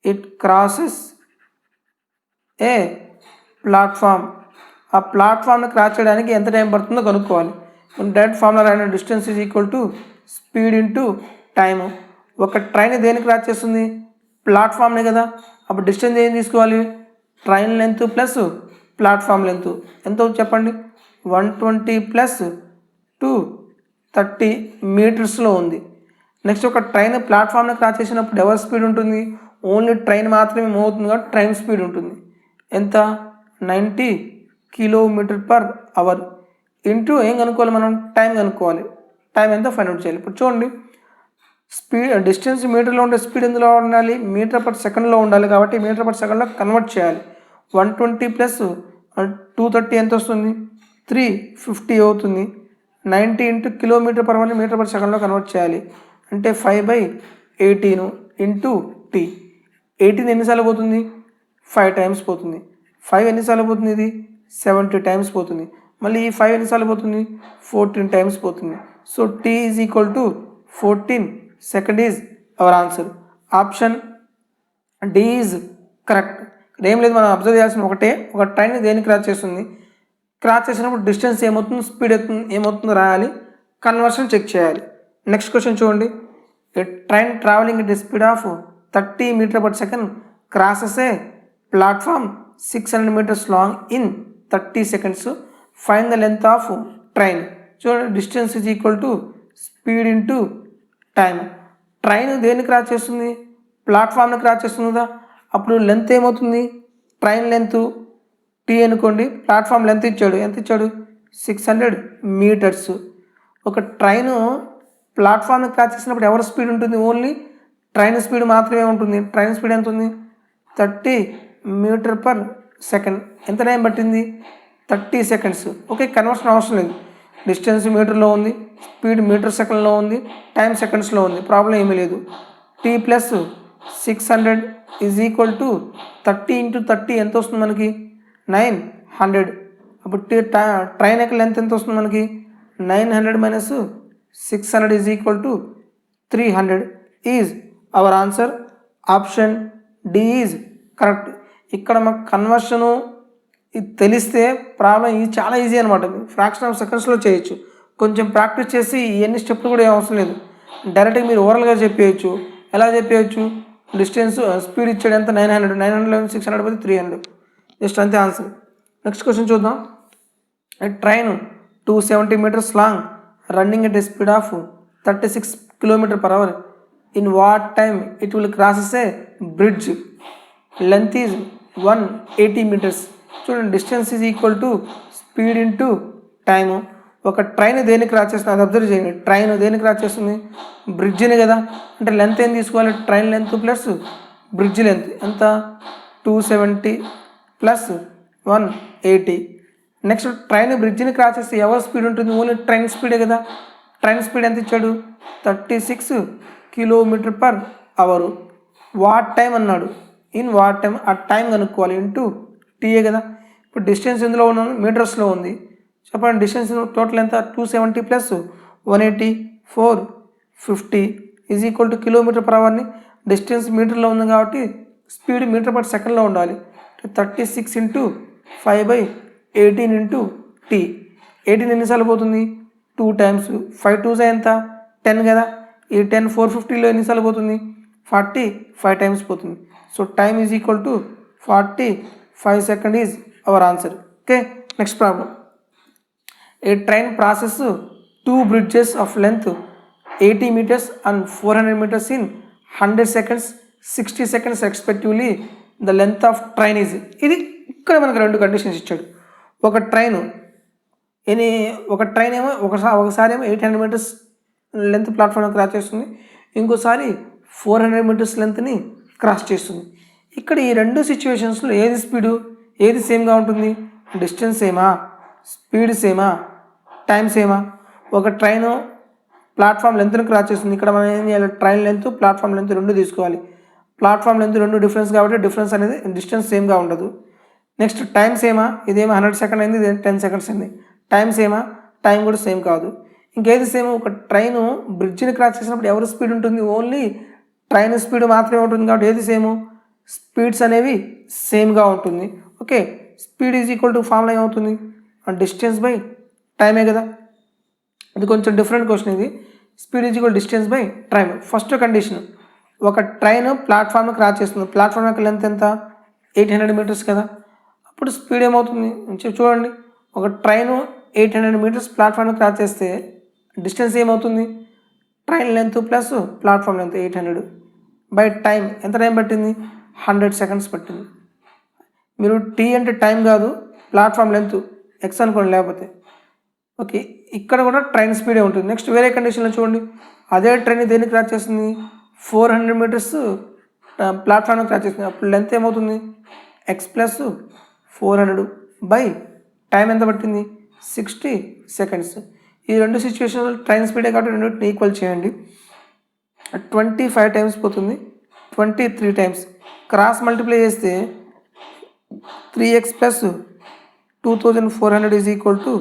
it crosses a platform. ఆ ప్లాట్ఫామ్ని cross చేయడానికి ఎంత time పడుతుందో కనుక్కోవాలి. Direct formula రాయడం, distance is equal to speed into time. ఒక train దేనికి క్రాస్ చేస్తుంది, ప్లాట్ఫామ్నే కదా, అప్పుడు డిస్టెన్స్ ఏం తీసుకోవాలి, train length plus platform length ఎంత చెప్పండి, 120 + 230 మీటర్స్లో ఉంది. నెక్స్ట్ ఒక ట్రైన్ ప్లాట్ఫామ్ని క్రాస్ చేసినప్పుడు ఎవరి స్పీడ్ ఉంటుంది, ఓన్లీ ట్రైన్ మాత్రమే మూవ్ అవుతుంది కాబట్టి ట్రైన్ స్పీడ్ ఉంటుంది. ఎంత, 90 km/h ఇంటూ ఏం కనుక్కోవాలి మనం, టైం కనుక్కోవాలి. టైం ఎంత ఫైండ్ అవుట్ చేయాలి. ఇప్పుడు చూడండి డిస్టెన్స్ మీటర్లో ఉండే స్పీడ్ ఎందులో ఉండాలి, మీటర్ పర్ సెకండ్లో ఉండాలి కాబట్టి మీటర్ పర్ సెకండ్లో కన్వర్ట్ చేయాలి. 120 + 230 ఎంత వస్తుంది, 350 అవుతుంది. 90 ఇంటూ km/h మీటర్ పర్ సెకండ్లో కన్వర్ట్ చేయాలి అంటే 5/18 ఇంటూ t. 18 ఎన్నిసార్లు పోతుంది, 5 times పోతుంది. 5 ఎన్నిసార్లు పోతుంది, ఇది 70 times పోతుంది. మళ్ళీ ఈ 5 ఎన్నిసార్లు పోతుంది, 14 times పోతుంది. So t is equal to 14 second is our answer. Option D is correct. ఏం లేదు, మనం అబ్జర్వ్ చేయాల్సిన ఒకటే, ఒక ట్రైన్ దేన్ని క్రాస్ చేస్తుంది, క్రాస్ చేసినప్పుడు డిస్టెన్స్ ఏమవుతుంది, స్పీడ్ ఏమవుతుందో రాయాలి, కన్వర్షన్ చెక్ చేయాలి. నెక్స్ట్ క్వశ్చన్ చూడండి. A train travelling at the speed of 30 metre per second crosses a platform 600 metres long in 30 seconds. Find the length of train. చూడండి, distance is equal to speed into time. Train దేన్ని cross చేస్తుంది, ప్లాట్ఫామ్ని cross చేస్తుంది కదా, అప్పుడు length ఏమవుతుంది, train length T అనుకోండి, platform length ఇచ్చాడు, ఎంత ఇచ్చాడు, 600 మీటర్స్. ఒక ట్రైను ప్లాట్ఫామ్ని క్రాస్ చేసినప్పుడు ఎవరి స్పీడ్ ఉంటుంది, ఓన్లీ ట్రైన్ స్పీడ్ మాత్రమే ఉంటుంది. ట్రైన్ స్పీడ్ ఎంత ఉంది, 30 మీటర్ పర్ సెకండ్. ఎంత టైం పట్టింది, 30 సెకండ్స్. ఓకే, కన్వర్షన్ అవసరం లేదు, డిస్టెన్స్ మీటర్లో ఉంది, స్పీడ్ మీటర్ సెకండ్లో ఉంది, టైం సెకండ్స్లో ఉంది, ప్రాబ్లం ఏమీ లేదు. T plus 600 is equal to 30 into 30 ఎంత వస్తుంది మనకి, 900. అప్పుడు ట్రైన్ యొక్క లెంత్ ఎంత వస్తుంది మనకి, 900 minus 600 is equal to 300 is our answer. Option D is correct. ఇక్కడ మాకు కన్వర్షను ఇది తెలిస్తే ప్రాబ్లం ఇది చాలా ఈజీ అనమాట, ఫ్రాక్షన్ ఆఫ్ సెకండ్స్లో చేయొచ్చు. కొంచెం ప్రాక్టీస్ చేసి ఎన్ని స్టెప్లు కూడా ఏం అవసరం లేదు, డైరెక్ట్గా మీరు ఓవరాల్గా చెప్పేయచ్చు. ఎలా చెప్పేయచ్చు, డిస్టెన్స్ స్పీడ్ ఇచ్చాడు ఎంత, 900, 600 పోతే 300, జస్ట్ అంతే ఆన్సర్. నెక్స్ట్ క్వశ్చన్ చూద్దాం. Train 270 metres long running at a speed of 36 kilometre per hour. In what time it will crosses a bridge. Length is 180 metres. చూడండి, distance is equal to speed into time. ఒక train దేనికి cross చేస్తుంది, అది observe చేయండి. Train దేనికి cross చేస్తుంది, బ్రిడ్జిని కదా, అంటే లెంత్ ఏం తీసుకోవాలి, train length plus bridge length ఎంత, 270 ప్లస్ 180. నెక్స్ట్ ట్రైన్ బ్రిడ్జిని క్రాస్ చేస్తే ఎవరి స్పీడ్ ఉంటుంది, ఓన్లీ ట్రైన్ స్పీడే కదా. ట్రైన్ స్పీడ్ ఎంత ఇచ్చాడు, 36 kilometre per hour. What time అన్నాడు, ఇన్ వాట్ టైం, ఆ టైం కనుక్కోవాలి, ఇంటూ టీఏ కదా. ఇప్పుడు డిస్టెన్స్ ఎందులో ఉన్నాను, మీటర్స్లో ఉంది. చెప్పండి, డిస్టెన్స్ టోటల్ ఎంత, 270 plus 180 450 is equal to kilometre per అవర్ని. డిస్టెన్స్ మీటర్లో ఉంది కాబట్టి స్పీడ్ మీటర్ పర్ సెకండ్లో ఉండాలి. 36 ఇంటూ 5/18 ఇంటూ టీ. 18 ఎన్నిసార్లు పోతుంది, 2 టైమ్స్. 5 2s ఎంత, 10 కదా. ఈ 10 450లో ఎన్నిసార్లు పోతుంది, 45 టైమ్స్ పోతుంది. So time is equal to 45 second is our answer. Okay, next problem. A train process 2 bridges of length 80 meters and 400 meters in 100 seconds 60 seconds respectively. The length of train is. ఇది ఇక్కడ మనకు 2 conditions ఇచ్చాడు. ఒక train ఏమో ఒకసారి ఏమో 800 metres length platform cross చేస్తుంది, ఇంకోసారి 400 మీటర్స్ లెంత్ని క్రాస్ చేస్తుంది. ఇక్కడ ఈ 2 సిచ్యువేషన్స్లో ఏది స్పీడు, ఏది సేమ్గా ఉంటుంది, డిస్టెన్స్ సేమా, స్పీడ్ సేమా, టైం సేమా. ఒక ట్రైను ప్లాట్ఫామ్ లెంత్ని క్రాస్ చేస్తుంది, ఇక్కడ మనం ఏం చేయాలి, ట్రైన్ లెంత్ ప్లాట్ఫామ్ లెంత్ 2 తీసుకోవాలి. ప్లాట్ఫామ్ లెంత్ 2 డిఫరెన్స్ కాబట్టి డిఫరెన్స్ అనేది డిస్టెన్స్ సేమ్గా ఉండదు. నెక్స్ట్ టైం సేమా, ఇదేమో 100 సెకండ్ అయింది, ఇదేమో 10 సెకండ్స్ అయింది. టైం సేమా, టైం కూడా సేమ్ కాదు. ఇంకేది సేమ్, ఒక ట్రైను బ్రిడ్జిని క్రాస్ చేసినప్పుడు ఎవరి స్పీడ్ ఉంటుంది, ఓన్లీ ట్రైన్ స్పీడ్ మాత్రమే ఉంటుంది కాబట్టి ఏది సేము, స్పీడ్స్ అనేవి సేమ్గా ఉంటుంది. Okay, speed is equal to formula ఏమవుతుంది, డిస్టెన్స్ బై టైమే కదా. ఇది కొంచెం డిఫరెంట్ క్వశ్చన్ ఇది. Speed is equal distance by time. First condition, ఒక ట్రైన్ ప్లాట్ఫామ్ని క్రాస్ చేస్తుంది, ప్లాట్ఫామ్ యొక్క లెంత్ ఎంత, 800 మీటర్స్ కదా. అప్పుడు స్పీడ్ ఏమవుతుంది చూడండి, ఒక ట్రైను 800 మీటర్స్ ప్లాట్ఫామ్ని క్రాస్ చేస్తే డిస్టెన్స్ ఏమవుతుంది, train length plus platform length 800 by time. ఎంత టైం పట్టింది, 100 సెకండ్స్ పట్టింది. మీరు టీ అంటే టైం కాదు, ప్లాట్ఫామ్ లెంత్ ఎక్స్ అనుకోండి లేకపోతే. ఓకే, ఇక్కడ కూడా ట్రైన్ స్పీడే ఉంటుంది. నెక్స్ట్ వేరే కండిషన్లో చూడండి, అదే ట్రైన్ దేనికి క్రాస్ చేస్తుంది, 400 మీటర్స్ ప్లాట్ఫామ్ని క్రాస్ చేస్తుంది. అప్పుడు లెంత్ ఏమవుతుంది, ఎక్స్ ప్లస్ 400 బై టైం ఎంత పట్టింది, 60 సెకండ్స్. ఈ 2 సిచ్యువేషన్లో ట్రైన్ స్పీడే కాబట్టి రెండింటిని ఈక్వల్ చేయండి. 25 టైమ్స్ పోతుంది, 23 టైమ్స్. క్రాస్ మల్టిప్లై చేస్తే 3x plus 2400 is equal to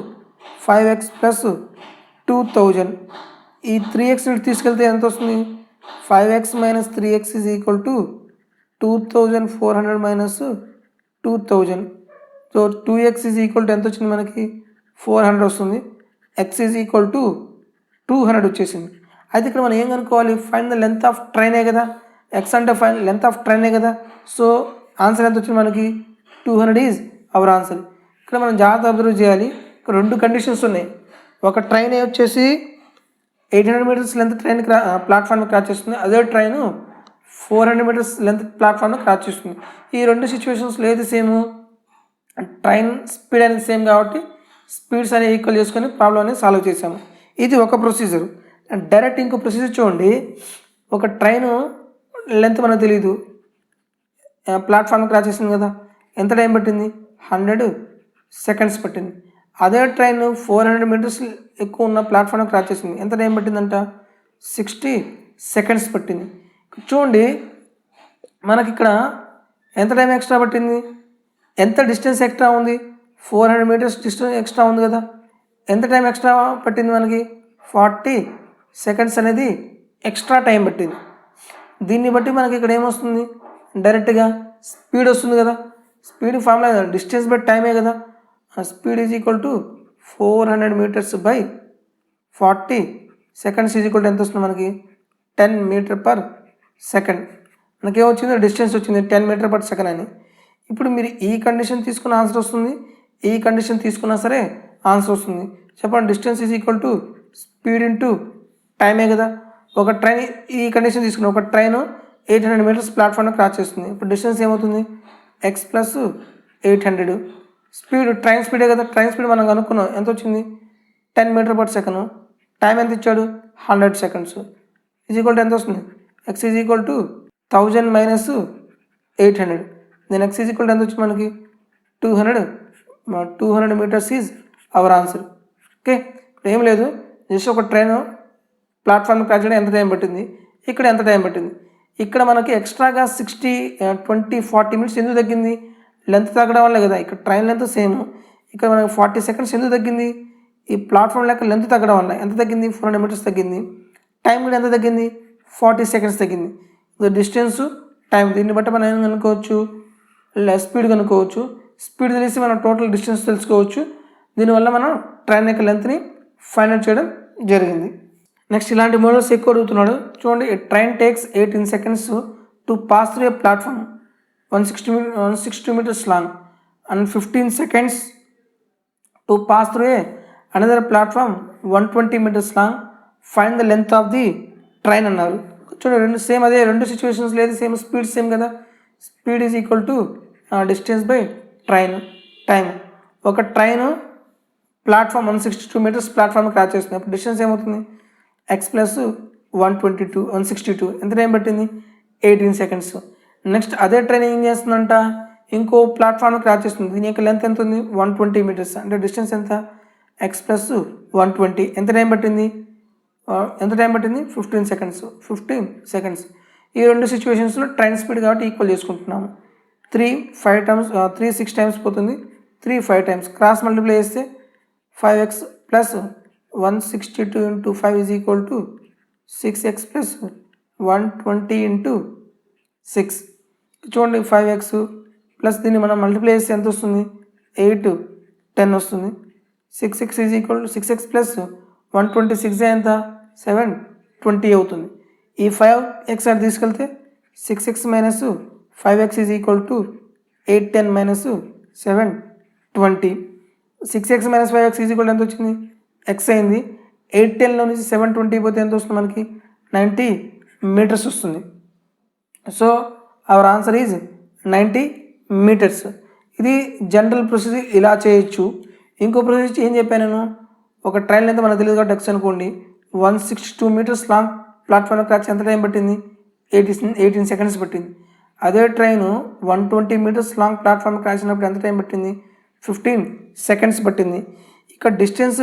5x plus 2000. ఈ 3x తీసుకెళ్తే ఎంత వస్తుంది? 5x minus 3x is equal to 2400 minus 2000. So 2x is equal to ఎంత వచ్చింది మనకి? 400 వస్తుంది. x ఈజ్ ఈక్వల్ టు 200 వచ్చేసింది. అయితే ఇక్కడ మనం ఏం కనుక్కోవాలి? ఫైండ్ ద లెంత్ ఆఫ్ ట్రైనే కదా, ఎక్స్ అంటే ఫైండ్ లెంత్ ఆఫ్ ట్రైనే కదా. సో ఆన్సర్ ఎంత వచ్చింది మనకి? 200 ఈజ్ అవర్ ఆన్సర్. ఇక్కడ మనం జాగ్రత్త అబ్జర్వ్ చేయాలి. ఇక్కడ 2 కండిషన్స్ ఉన్నాయి. ఒక ట్రైన్ వచ్చేసి 800 మీటర్స్ లెంత్ ట్రైన్ ప్లాట్ఫామ్ని క్రాస్ చేస్తుంది. అదే ట్రైన్ 400 మీటర్స్ లెంత్ ప్లాట్ఫామ్ని క్రాస్ చేస్తుంది. ఈ 2 సిచ్యువేషన్స్లో ఏది సేమ్? ట్రైన్ స్పీడ్ అనేది సేమ్ కాబట్టి స్పీడ్స్ అనేవి ఈక్వల్ చేసుకొని ప్రాబ్లం అనేది సాల్వ్ చేసాము. ఇది ఒక ప్రొసీజర్. డైరెక్ట్ ఇంకో ప్రొసీజర్ చూడండి. ఒక ట్రైన్ లెంత్ మనకు తెలియదు, ప్లాట్ఫామ్ క్రాస్ చేసింది కదా, ఎంత టైం పట్టింది? 100 సెకండ్స్ పట్టింది. అదే ట్రైన్ 400 మీటర్స్ ఎక్కువ ఉన్న ప్లాట్ఫామ్ క్రాస్ చేసింది, ఎంత టైం పట్టిందంట? 60 సెకండ్స్ పట్టింది. చూడండి మనకి ఇక్కడ ఎంత టైం ఎక్స్ట్రా పట్టింది, ఎంత డిస్టెన్స్ ఎక్స్ట్రా ఉంది? 400 మీటర్స్ డిస్టెన్స్ ఎక్స్ట్రా ఉంది కదా, ఎంత టైం ఎక్స్ట్రా పట్టింది మనకి? 40 సెకండ్స్ అనేది ఎక్స్ట్రా టైం పట్టింది. దీన్ని బట్టి మనకి ఇక్కడ ఏమొస్తుంది? డైరెక్ట్గా స్పీడ్ వస్తుంది కదా. స్పీడ్ ఫార్ములా డిస్టెన్స్ బై టైమే కదా. Speed is equal to 400 metres by 40 seconds is equal to ఎంత వస్తుంది మనకి? 10 మీటర్ పర్ సెకండ్. మనకేమొచ్చింది? డిస్టెన్స్ వచ్చింది 10 మీటర్ పర్ సెకండ్ అని. ఇప్పుడు మీరు ఈ కండిషన్ తీసుకున్న ఆన్సర్ వస్తుంది, ఈ కండిషన్ తీసుకున్నా సరే ఆన్సర్ వస్తుంది. చెప్పండి, distance is equal to speed into టైమే కదా. ఒక ట్రైన్ ఈ కండిషన్ తీసుకున్నాం, ఒక ట్రైన్ 800 మీటర్స్ ప్లాట్ఫామ్ని క్రాస్ చేస్తుంది. ఇప్పుడు డిస్టెన్స్ ఏమవుతుంది? X plus 800. స్పీడ్ ట్రైన్ స్పీడే కదా, ట్రైన్ స్పీడ్ మనం కనుక్కున్నాం, ఎంత వచ్చింది? 10 మీటర్ పర్ సెకండ్. టైం ఎంత ఇచ్చాడు? 100 సెకండ్స్. ఈజ్ ఈక్వల్ టు ఎంత వస్తుంది? X is equal to 1000 minus 800. Then X is equal to ఎంత వచ్చింది మనకి? 200 metres is our answer. Okay, ఏం లేదు, జస్ట్ ఒక ట్రైన్ ప్లాట్ఫామ్ క్రాస్ చేయడం ఎంత టైం పట్టింది, ఇక్కడ ఎంత టైం పట్టింది. ఇక్కడ మనకి ఎక్స్ట్రాగా 20 మినిట్స్ ఎందుకు తగ్గింది? లెంత్ తగ్గడం వల్లే కదా. ఇక్కడ ట్రైన్ లెంత్ సేమ్, ఇక్కడ మనకి 40 సెకండ్స్ ఎందుకు తగ్గింది? ఈ ప్లాట్ఫామ్ లెక్క లెంత్ తగ్గడం వల్ల. ఎంత తగ్గింది? 400 మీటర్స్ తగ్గింది. టైం కూడా ఎంత తగ్గింది? 40 సెకండ్స్ తగ్గింది. డిస్టెన్స్ టైం, దీన్ని బట్టి మనం ఏం కనుక్కోవచ్చు? స్పీడ్ కనుక్కోవచ్చు. స్పీడ్ తెలిసి మనం టోటల్ డిస్టెన్స్ తెలుసుకోవచ్చు. దీనివల్ల మనం ట్రైన్ యొక్క లెంత్ని ఫైండ్ అవుట్ చేయడం జరిగింది. నెక్స్ట్ ఇలాంటి మోడల్స్ ఎక్కువ అడుగుతున్నాడు. చూడండి, train takes 18 seconds to pass through a platform 160 metres long and 15 seconds to pass through a another platform 120 metres long. Find the length of the train అన్నారు. చూడండి, రెండు సేమ్, అదే 2 సిచ్యువేషన్స్ లేదు, సేమ్ స్పీడ్ సేమ్ కదా. Speed is equal to distance by train time. ఒక train platform 162 metres platform cross చేస్తుంది. అప్పుడు distance ఏమవుతుంది? ఎక్స్ ప్లస్ 162 ఎంత టైం పట్టింది? 18 సెకండ్స్. నెక్స్ట్ అదే ట్రైన్ ఏం చేస్తుందంట? ఇంకో ప్లాట్ఫామ్ క్రాస్ చేస్తుంది. దీని యొక్క లెంత్ ఎంత ఉంది? 120 మీటర్స్. అంటే డిస్టెన్స్ ఎంత? ఎక్స్ ప్లస్ 120 ఎంత టైం పట్టింది? 15 సెకండ్స్. ఈ 2 సిచ్యువేషన్స్లో ట్రైన్ స్పీడ్ కాబట్టి ఈక్వల్ చేసుకుంటున్నాము. 3 6 టైమ్స్ పోతుంది, 3 5 టైమ్స్. క్రాస్ మల్టిప్లై చేస్తే 5x plus 162 into 5 is equal to 6x plus 120 into 6. చూడండి, 5x ప్లస్ దీన్ని మనం మల్టిప్లై చేస్తే ఎంత వస్తుంది? 8 10 వస్తుంది. 6x is equal to 6x plus 126 ఎంత? 720 అవుతుంది. ఈ 5x అని తీసుకెళ్తే 6x minus 5x is equal to 8 10 minus 720. 6x minus 5x is equal ఎంత వచ్చింది? x అయింది. 8 10లో నుంచి 720 పోతే ఎంత వస్తుంది మనకి? 90 మీటర్స్ వస్తుంది. So our answer is 90 metres. ఇది జనరల్ ప్రొసీజర్, ఇలా చేయొచ్చు. ఇంకో ప్రొసీజర్ ఏం చెప్పాను నేను? ఒక ట్రైన్ లెంత్ మనకు తెలియదు కాబట్టి x అనుకోండి. 162 మీటర్స్ లాంగ్ ప్లాట్ఫామ్ క్రాస్ ఎంత టైం పట్టింది? 18 సెకండ్స్ పట్టింది. అదే train 120 metres long platform cross అయినప్పుడు ఎంత టైం పట్టింది? 15 సెకండ్స్ పట్టింది. ఇక్కడ డిస్టెన్స్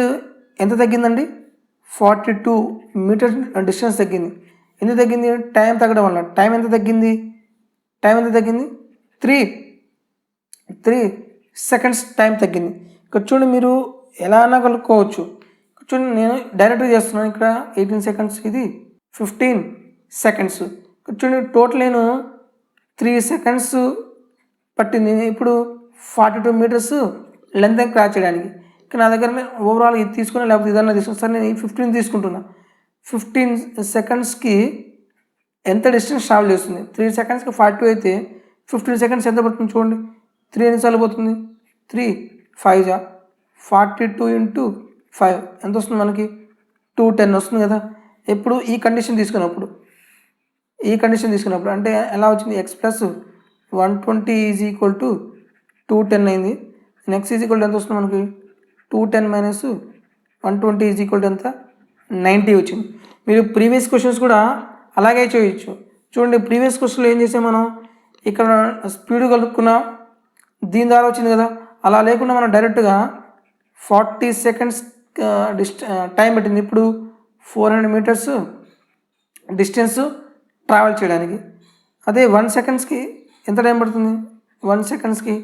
ఎంత తగ్గిందండి? 42 మీటర్స్ డిస్టెన్స్ తగ్గింది. ఎందుకు తగ్గింది? టైం తగ్గడం వల్ల. టైం ఎంత తగ్గింది? 3 సెకండ్స్ టైం తగ్గింది. ఇక్కడ చూడండి, మీరు ఎలా అన్నా కలుపుకోవచ్చు. చూడండి నేను డైరెక్ట్గా చేస్తున్నాను. ఇక్కడ 18 సెకండ్స్, ఇది 15 సెకండ్స్. చూడండి టోటల్ నేను 3 సెకండ్స్ పట్టింది. ఇప్పుడు 42 మీటర్స్ లెంత్ క్రాస్ చేయడానికి. ఇక నా దగ్గర ఓవరాల్ ఇది తీసుకున్నా లేకపోతే ఇదన్నా తీసుకున్నా. సరే నేను 15 తీసుకుంటున్నా. 15 సెకండ్స్కి ఎంత డిస్టెన్స్ ట్రావెల్ చేస్తుంది? 3 సెకండ్స్కి 42 అయితే 15 సెకండ్స్ ఎంత పడుతుంది చూడండి. 3 ఎన్నిసార్లు పోతుంది? 3 5 జా 42 ఇంటూ 5 ఎంత వస్తుంది మనకి? 210 వస్తుంది కదా. ఎప్పుడు ఈ కండిషన్ తీసుకున్నప్పుడు అంటే ఎలా వచ్చింది? X plus 120 is equal to 210 అయింది. నెక్స్ట్ ఈజ్ ఈక్వల్ టు ఎంత వస్తుంది మనకి? 210 మైనస్ 120 ఈజ్ ఈక్వల్ టు ఎంత? 90 వచ్చింది. మీరు ప్రీవియస్ క్వశ్చన్స్ కూడా అలాగే చేయొచ్చు. చూడండి ప్రీవియస్ క్వశ్చన్లో ఏం చేసాం మనం? ఇక్కడ స్పీడ్ కలుపుకున్నా, దీని ద్వారా వచ్చింది కదా. అలా లేకుండా మనం డైరెక్ట్గా 40 సెకండ్స్ టైం పెట్టింది. ఇప్పుడు 400 మీటర్స్ డిస్టెన్స్ ట్రావెల్ చేయడానికి. అదే 1 సెకండ్స్కి ఎంత టైం పడుతుంది? 1 సెకండ్స్కి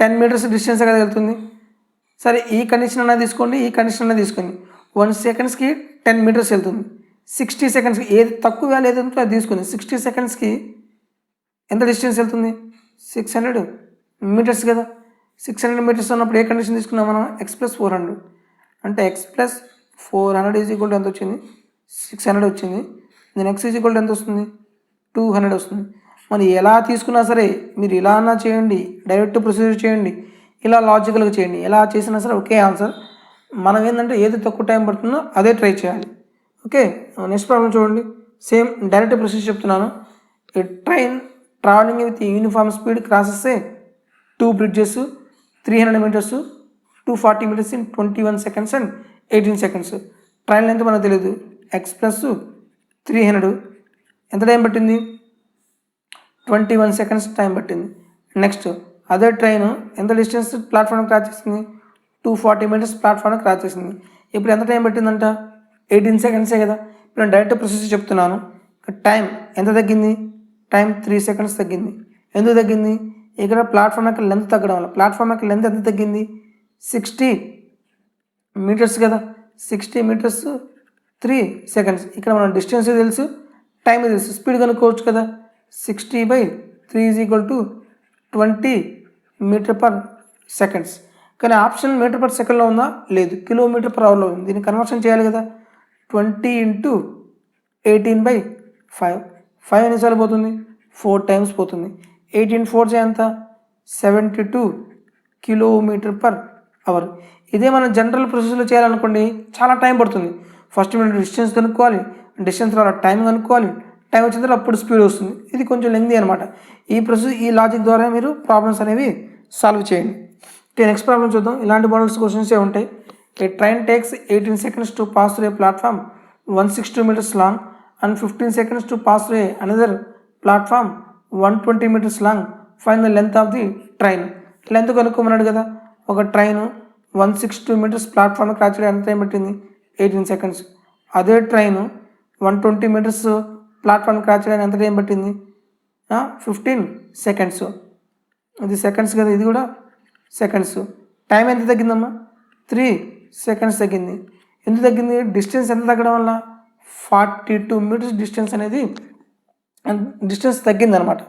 10 మీటర్స్ డిస్టెన్స్ కదా వెళ్తుంది. సరే ఈ కండిషన్ అన్నా తీసుకోండి, ఈ కండిషన్ అన్నా తీసుకోండి. 1 సెకండ్స్కి 10 మీటర్స్ వెళ్తుంది. 60 సెకండ్స్కి ఏది తక్కువ వాల్యూ ఏది ఉంటుందో అది తీసుకుంది. 60 సెకండ్స్కి ఎంత డిస్టెన్స్ వెళ్తుంది? 600 మీటర్స్ కదా. 600 మీటర్స్ ఉన్నప్పుడు ఏ కండిషన్ తీసుకున్నాం మనం? ఎక్స్ ప్లస్ 400 అంటే X plus 400 is equal to ఎంత వచ్చింది? 600 వచ్చింది. నేను ఎక్స్ ఈజ్ ఈక్వల్ టు ఎంత వస్తుంది? 200 వస్తుంది. మరి ఎలా తీసుకున్నా సరే మీరు ఇలా అన్నా చేయండి, డైరెక్ట్ ప్రొసీజర్ చేయండి, ఇలా లాజికల్గా చేయండి, ఎలా చేసినా సరే ఒకే ఆన్సర్. మనం ఏంటంటే ఏది తక్కువ టైం పడుతుందో అదే ట్రై చేయాలి. ఓకే, నెక్స్ట్ ప్రాబ్లం చూడండి. సేమ్ డైరెక్ట్ ప్రొసీజర్ చెప్తున్నాను. A train travelling with uniform speed crosses 2 bridges 300 metres 240 metres in 21 seconds and 18 seconds. Train length మనకు తెలియదు. ఎక్స్ ప్లస్ 300 ఎంత టైం పట్టింది? 21 సెకండ్స్ టైం పట్టింది. నెక్స్ట్ అదే ట్రైన్ ఎంత డిస్టెన్స్ ప్లాట్ఫామ్ క్రాస్ చేసింది? 240 మీటర్స్ ప్లాట్ఫామ్ క్రాస్ చేసింది. ఇప్పుడు ఎంత టైం పట్టిందంట? 18 సెకండ్సే కదా. ఇప్పుడు నేను డైరెక్ట్ ప్రొసీజర్ చెప్తున్నాను. టైం ఎంత తగ్గింది? టైం 3 సెకండ్స్ తగ్గింది. ఎందుకు తగ్గింది? ఇక్కడ ప్లాట్ఫామ్ యొక్క లెంత్ తగ్గడం వల్ల. ప్లాట్ఫామ్ యొక్క లెంత్ ఎంత తగ్గింది? 60 మీటర్స్ కదా. 60 మీటర్స్ 3 సెకండ్స్. ఇక్కడ మనం డిస్టెన్స్ తెలుసు, టైం తెలుసు, స్పీడ్ కనుక్కోవచ్చు కదా. 60/3 is equal to 20 metre per seconds. కానీ ఆప్షన్ మీటర్ పర్ సెకండ్లో ఉందా? లేదు, కిలోమీటర్ పర్ అవర్లో ఉంది. దీన్ని కన్వర్షన్ చేయాలి కదా. 20 ఇంటూ 18/5. 5 ఎన్నిసార్లు పోతుంది? 4 టైమ్స్ పోతుంది. 18 4 ఎంత? 72 కిలోమీటర్ పర్ అవర్. ఇదే మనం జనరల్ ప్రొసెస్లో చేయాలనుకోండి చాలా టైం పడుతుంది. ఫస్ట్ మీరు డిస్టెన్స్ కనుక్కోవాలి, డిస్టెన్స్ తర్వాత టైం కనుక్కోవాలి, టైం వచ్చిన తర్వాత అప్పుడు స్పీడ్ వస్తుంది. ఇది కొంచెం లెంగ్తీ అనమాట. ఈ ప్రొసెస్ ఈ లాజిక్ ద్వారా మీరు ప్రాబ్లమ్స్ అనేవి సాల్వ్ చేయండి. ఓకే, నెక్స్ట్ ప్రాబ్లం చూద్దాం. ఇలాంటి మోడల్స్ క్వశ్చన్సే ఉంటాయి. A train takes 18 seconds to pass through a platform 162 meters long and 15 seconds to pass through a another platform 120 meters long. Find the length of the train. Length కనుక్కోమన్నాడు కదా. ఒక train 162 meters platform cross చేయడానికి ఎంత time పట్టింది? 18 seconds. అదే train 120 meters platform cross చేయడానికి ఎంత time పట్టింది? 15 seconds. ఇది సెకండ్స్ కదా, ఇది కూడా సెకండ్స్. టైం ఎంత తగ్గిందమ్మా? 3 seconds తగ్గింది. ఎందుకు తగ్గింది? డిస్టెన్స్ ఎంత తగ్గడం వల్ల? 42 meters డిస్టెన్స్ అనేది డిస్టెన్స్ తగ్గిందనమాట.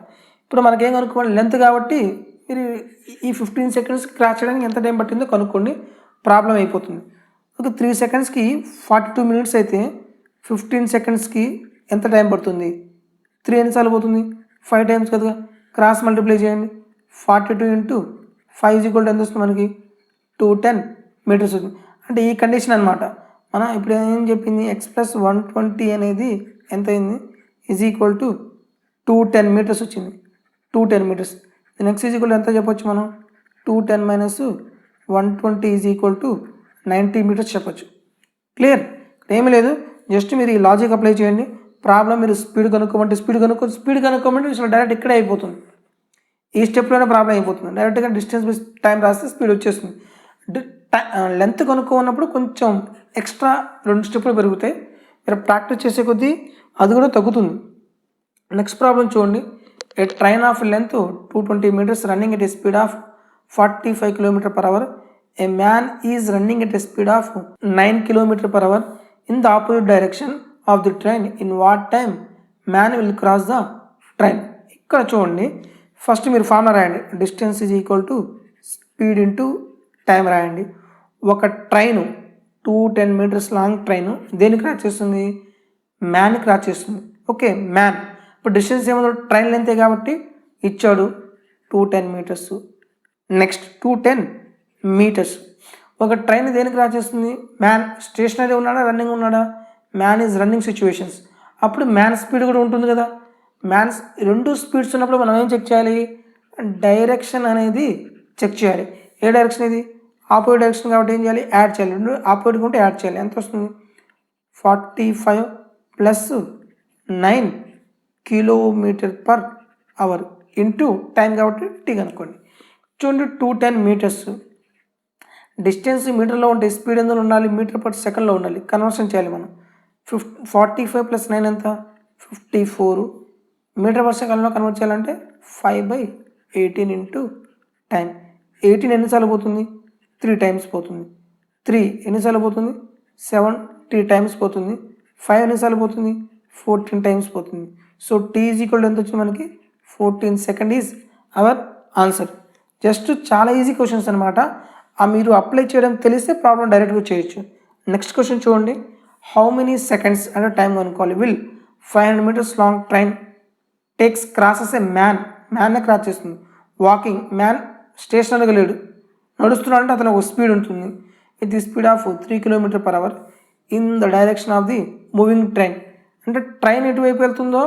ఇప్పుడు మనకేం కనుక్కోవాలి? లెంత్ కాబట్టి మీరు ఈ 15 seconds క్రాస్ చేయడానికి ఎంత టైం పట్టిందో కనుక్కోండి, ప్రాబ్లం అయిపోతుంది. ఒక 3 secondsకి 42 minutes అయితే 15 secondsకి ఎంత టైం పడుతుంది? 3 ఎన్నిసార్లు పోతుంది? 5 టైమ్స్ కదా. క్రాస్ మల్టిప్లై చేయండి. 42 ఇంటూ 5 ఈజ్ ఈక్వల్ టు ఎంత వస్తుంది మనకి? 210 meters వస్తుంది. అంటే ఈ కండిషన్ అనమాట. మనం ఇప్పుడు ఏం చెప్పింది? ఎక్స్ ప్లస్ 120 అనేది ఎంత అయింది? ఈజ్ ఈక్వల్ టు 210 meters వచ్చింది. 210 meters. నెక్స్ట్ ఈజ్ ఈక్వల్ ఎంత చెప్పొచ్చు మనం? 210 minus 120 is equal to 90 meters చెప్పొచ్చు. క్లియర్? ఏమీ లేదు, జస్ట్ మీరు ఈ లాజిక్ అప్లై చేయండి. ప్రాబ్లం మీరు స్పీడ్ కనుక్కోమంటే స్పీడ్ కనుక్కోమంటే అసలు డైరెక్ట్ ఇక్కడే అయిపోతుంది. ఈ స్టెప్లోనే ప్రాబ్లం అయిపోతుంది. డైరెక్ట్గా డిస్టెన్స్ బై టైం రాస్తే స్పీడ్ వచ్చేస్తుంది. లెంత్ కనుక్కున్నప్పుడు కొంచెం ఎక్స్ట్రా 2 స్టెప్పులు పెరుగుతాయి. మీరు ప్రాక్టీస్ చేసే కొద్దీ అది కూడా తగ్గుతుంది. నెక్స్ట్ ప్రాబ్లం చూడండి. A train of length 220 meters running at a speed of 45 km/h A man is running at a speed of 9 km/h in the opposite direction of the train. In what time man will cross the train? ఇక్కడ చూడండి, first మీరు formula రాయండి. Distance is equal to speed into time రాయండి. ఒక train 210 metres long train దేనికి cross చేస్తుంది? మ్యాన్కి cross చేస్తుంది. Okay, man. ఇప్పుడు డిస్టెన్స్ ఏమో ట్రైన్ లెంతే కాబట్టి ఇచ్చాడు 210 మీటర్స్. Next 210 metres. ఒక ట్రైన్ దేనికి క్రాస్ చేస్తుంది? మ్యాన్ స్టేషనరీ ఉన్నాడా, రన్నింగ్ ఉన్నాడా? Man is running situations. అప్పుడు మ్యాన్ స్పీడ్ కూడా ఉంటుంది కదా. మ్యాన్స్ రెండు స్పీడ్స్ ఉన్నప్పుడు మనం ఏం చెక్ చేయాలి? డైరెక్షన్ అనేది చెక్ చేయాలి. ఏ డైరెక్షన్ ఇది? ఆపోజిట్ డైరెక్షన్ కాబట్టి ఏం చేయాలి? యాడ్ చేయాలి. రెండు ఆపోజిట్గా ఉంటే యాడ్ చేయాలి. ఎంత వస్తుంది? 45 ప్లస్ 9 km/h ఇంటూ టైం కాబట్టి టీ కనుక్కోండి. చూడండి, 210 మీటర్స్. డిస్టెన్స్ మీటర్లో ఉంటే స్పీడ్ ఎందులో ఉండాలి? మీటర్/సెకండ్లో ఉండాలి. కన్వర్షన్ చేయాలి మనం. 45 ప్లస్ 9 ఎంత? 54. మీటర్/సెకండ్లో కన్వర్ట్ చేయాలంటే 5/18 ఇంటూ టైం. 18 ఎన్నిసార్లు పోతుంది? 3 టైమ్స్ పోతుంది. 3 ఎన్నిసార్లు పోతుంది? 7 3 టైమ్స్ పోతుంది. 5 ఎన్నిసార్లు పోతుంది? 14 టైమ్స్ పోతుంది. సో టీ ఈజ్ ఈక్వల్ ఎంత వచ్చింది మనకి? 14 second is our answer. Just చాలా ఈజీ క్వశ్చన్స్ అనమాట. మీరు అప్లై చేయడం తెలిస్తే ప్రాబ్లం డైరెక్ట్గా చేయొచ్చు. నెక్స్ట్ క్వశ్చన్ చూడండి. హౌ మెనీ సెకండ్స్ అంటే టైం కనుక్కోవాలి. Will 500 metres long train takes crosses a మ్యాన్నే క్రాస్ చేస్తుంది. వాకింగ్, మ్యాన్ స్టేషనరీగా లేడు, నడుస్తున్నాడు అంటే అతను ఒక స్పీడ్ ఉంటుంది. With the speed of 3 km/h in the direction of the moving train. అంటే ట్రైన్ ఎటువైపు వెళ్తుందో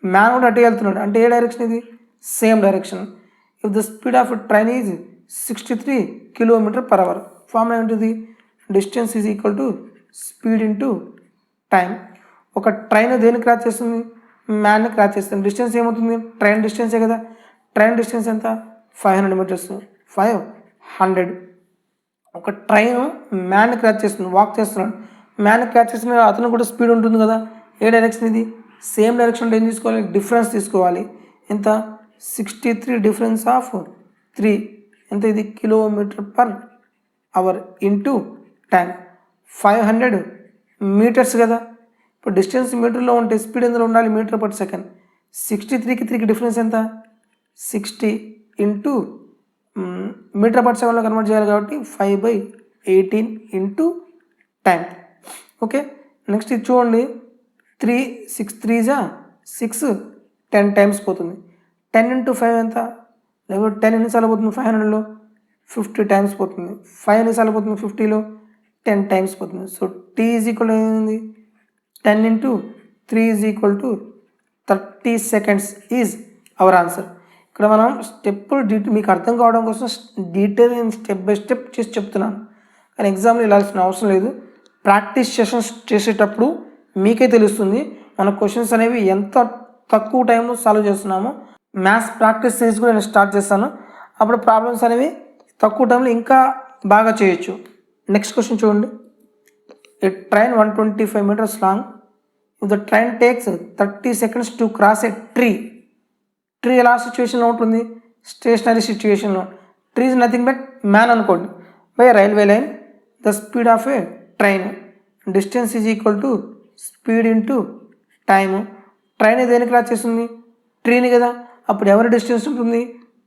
మ్యాన్ కూడా అటు వెళ్తున్నాడు. అంటే ఏ డైరెక్షన్ ఇది? Same direction. If the speed of train is 63 km/h. Formula ఏంటిది? Distance is equal to speed into time. ఒక ట్రైన్ దేనికి క్రాస్ చేస్తుంది? మ్యాన్ని క్రాస్ చేస్తుంది. డిస్టెన్స్ ఏమవుతుంది? ట్రైన్ డిస్టెన్సే కదా. ట్రైన్ డిస్టెన్స్ ఎంత? 500 మీటర్స్. 500. ఒక ట్రైన్ మ్యాన్ని క్రాస్ చేస్తుంది, వాక్ చేస్తున్నాడు. మ్యాన్ని క్రాస్ చేసిన అతను కూడా స్పీడ్ ఉంటుంది కదా. ఏ డైరెక్షన్ ఇది? సేమ్ డైరెక్షన్ ఏం తీసుకోవాలి? డిఫరెన్స్ తీసుకోవాలి. ఎంత? 63 డిఫరెన్స్ ఆఫ్ 3 ఎంత? ఇది km/h ఇంటూ టైం. 500 మీటర్స్ కదా. ఇప్పుడు డిస్టెన్స్ మీటర్లో ఉంటే స్పీడ్ ఎందులో ఉండాలి? మీటర్/సెకండ్. 63కి 3కి డిఫరెన్స్ ఎంత? 60 ఇంటూ మీటర్/సెకండ్లో కన్వర్ట్ చేయాలి కాబట్టి 5/18 ఇంటూ టైం. ఓకే, నెక్స్ట్ ఇది చూడండి. 6 3 6 10 టైమ్స్ పోతుంది. 10 ఇంటూ 5 ఎంత? లేకపోతే 10 ఎన్నిసార్లు పోతుంది? 500లో 50 టైమ్స్ పోతుంది. 5 ఎన్నిసార్లు పోతుంది? 50లో 10 టైమ్స్ పోతుంది. సో టీ ఈజ్ ఈక్వల్ ఏంది? 10 into 3 is equal to 30 seconds is our answer. ఇక్కడ మనం మీకు అర్థం కావడం కోసం డీటెయిల్ స్టెప్ బై స్టెప్ చేసి చెప్తున్నాను. కానీ ఎగ్జామ్లో వెళ్ళాల్సిన అవసరం లేదు. ప్రాక్టీస్ సెషన్స్ చేసేటప్పుడు మీకే తెలుస్తుంది మన క్వశ్చన్స్ అనేవి ఎంత తక్కువ టైంలో సాల్వ్ చేస్తున్నామో. మ్యాథ్స్ ప్రాక్టీస్ చేసి కూడా నేను స్టార్ట్ చేస్తాను. అప్పుడు ప్రాబ్లమ్స్ అనేవి తక్కువ టైంలో ఇంకా బాగా చేయొచ్చు. నెక్స్ట్ క్వశ్చన్ చూడండి. A train 125 metres long. If the train takes 30 seconds to cross a tree. Tree ఎలా సిచ్యువేషన్లో ఉంటుంది? స్టేషనరీ సిచ్యువేషన్లో. Tree is nothing but man అనుకోండి. By railway line the speed of a train. Distance is equal to speed into time. Train దేనికి cross చేస్తుంది? ట్రీని కదా. అప్పుడు ఎవరి డిస్టెన్స్ ఉంటుంది?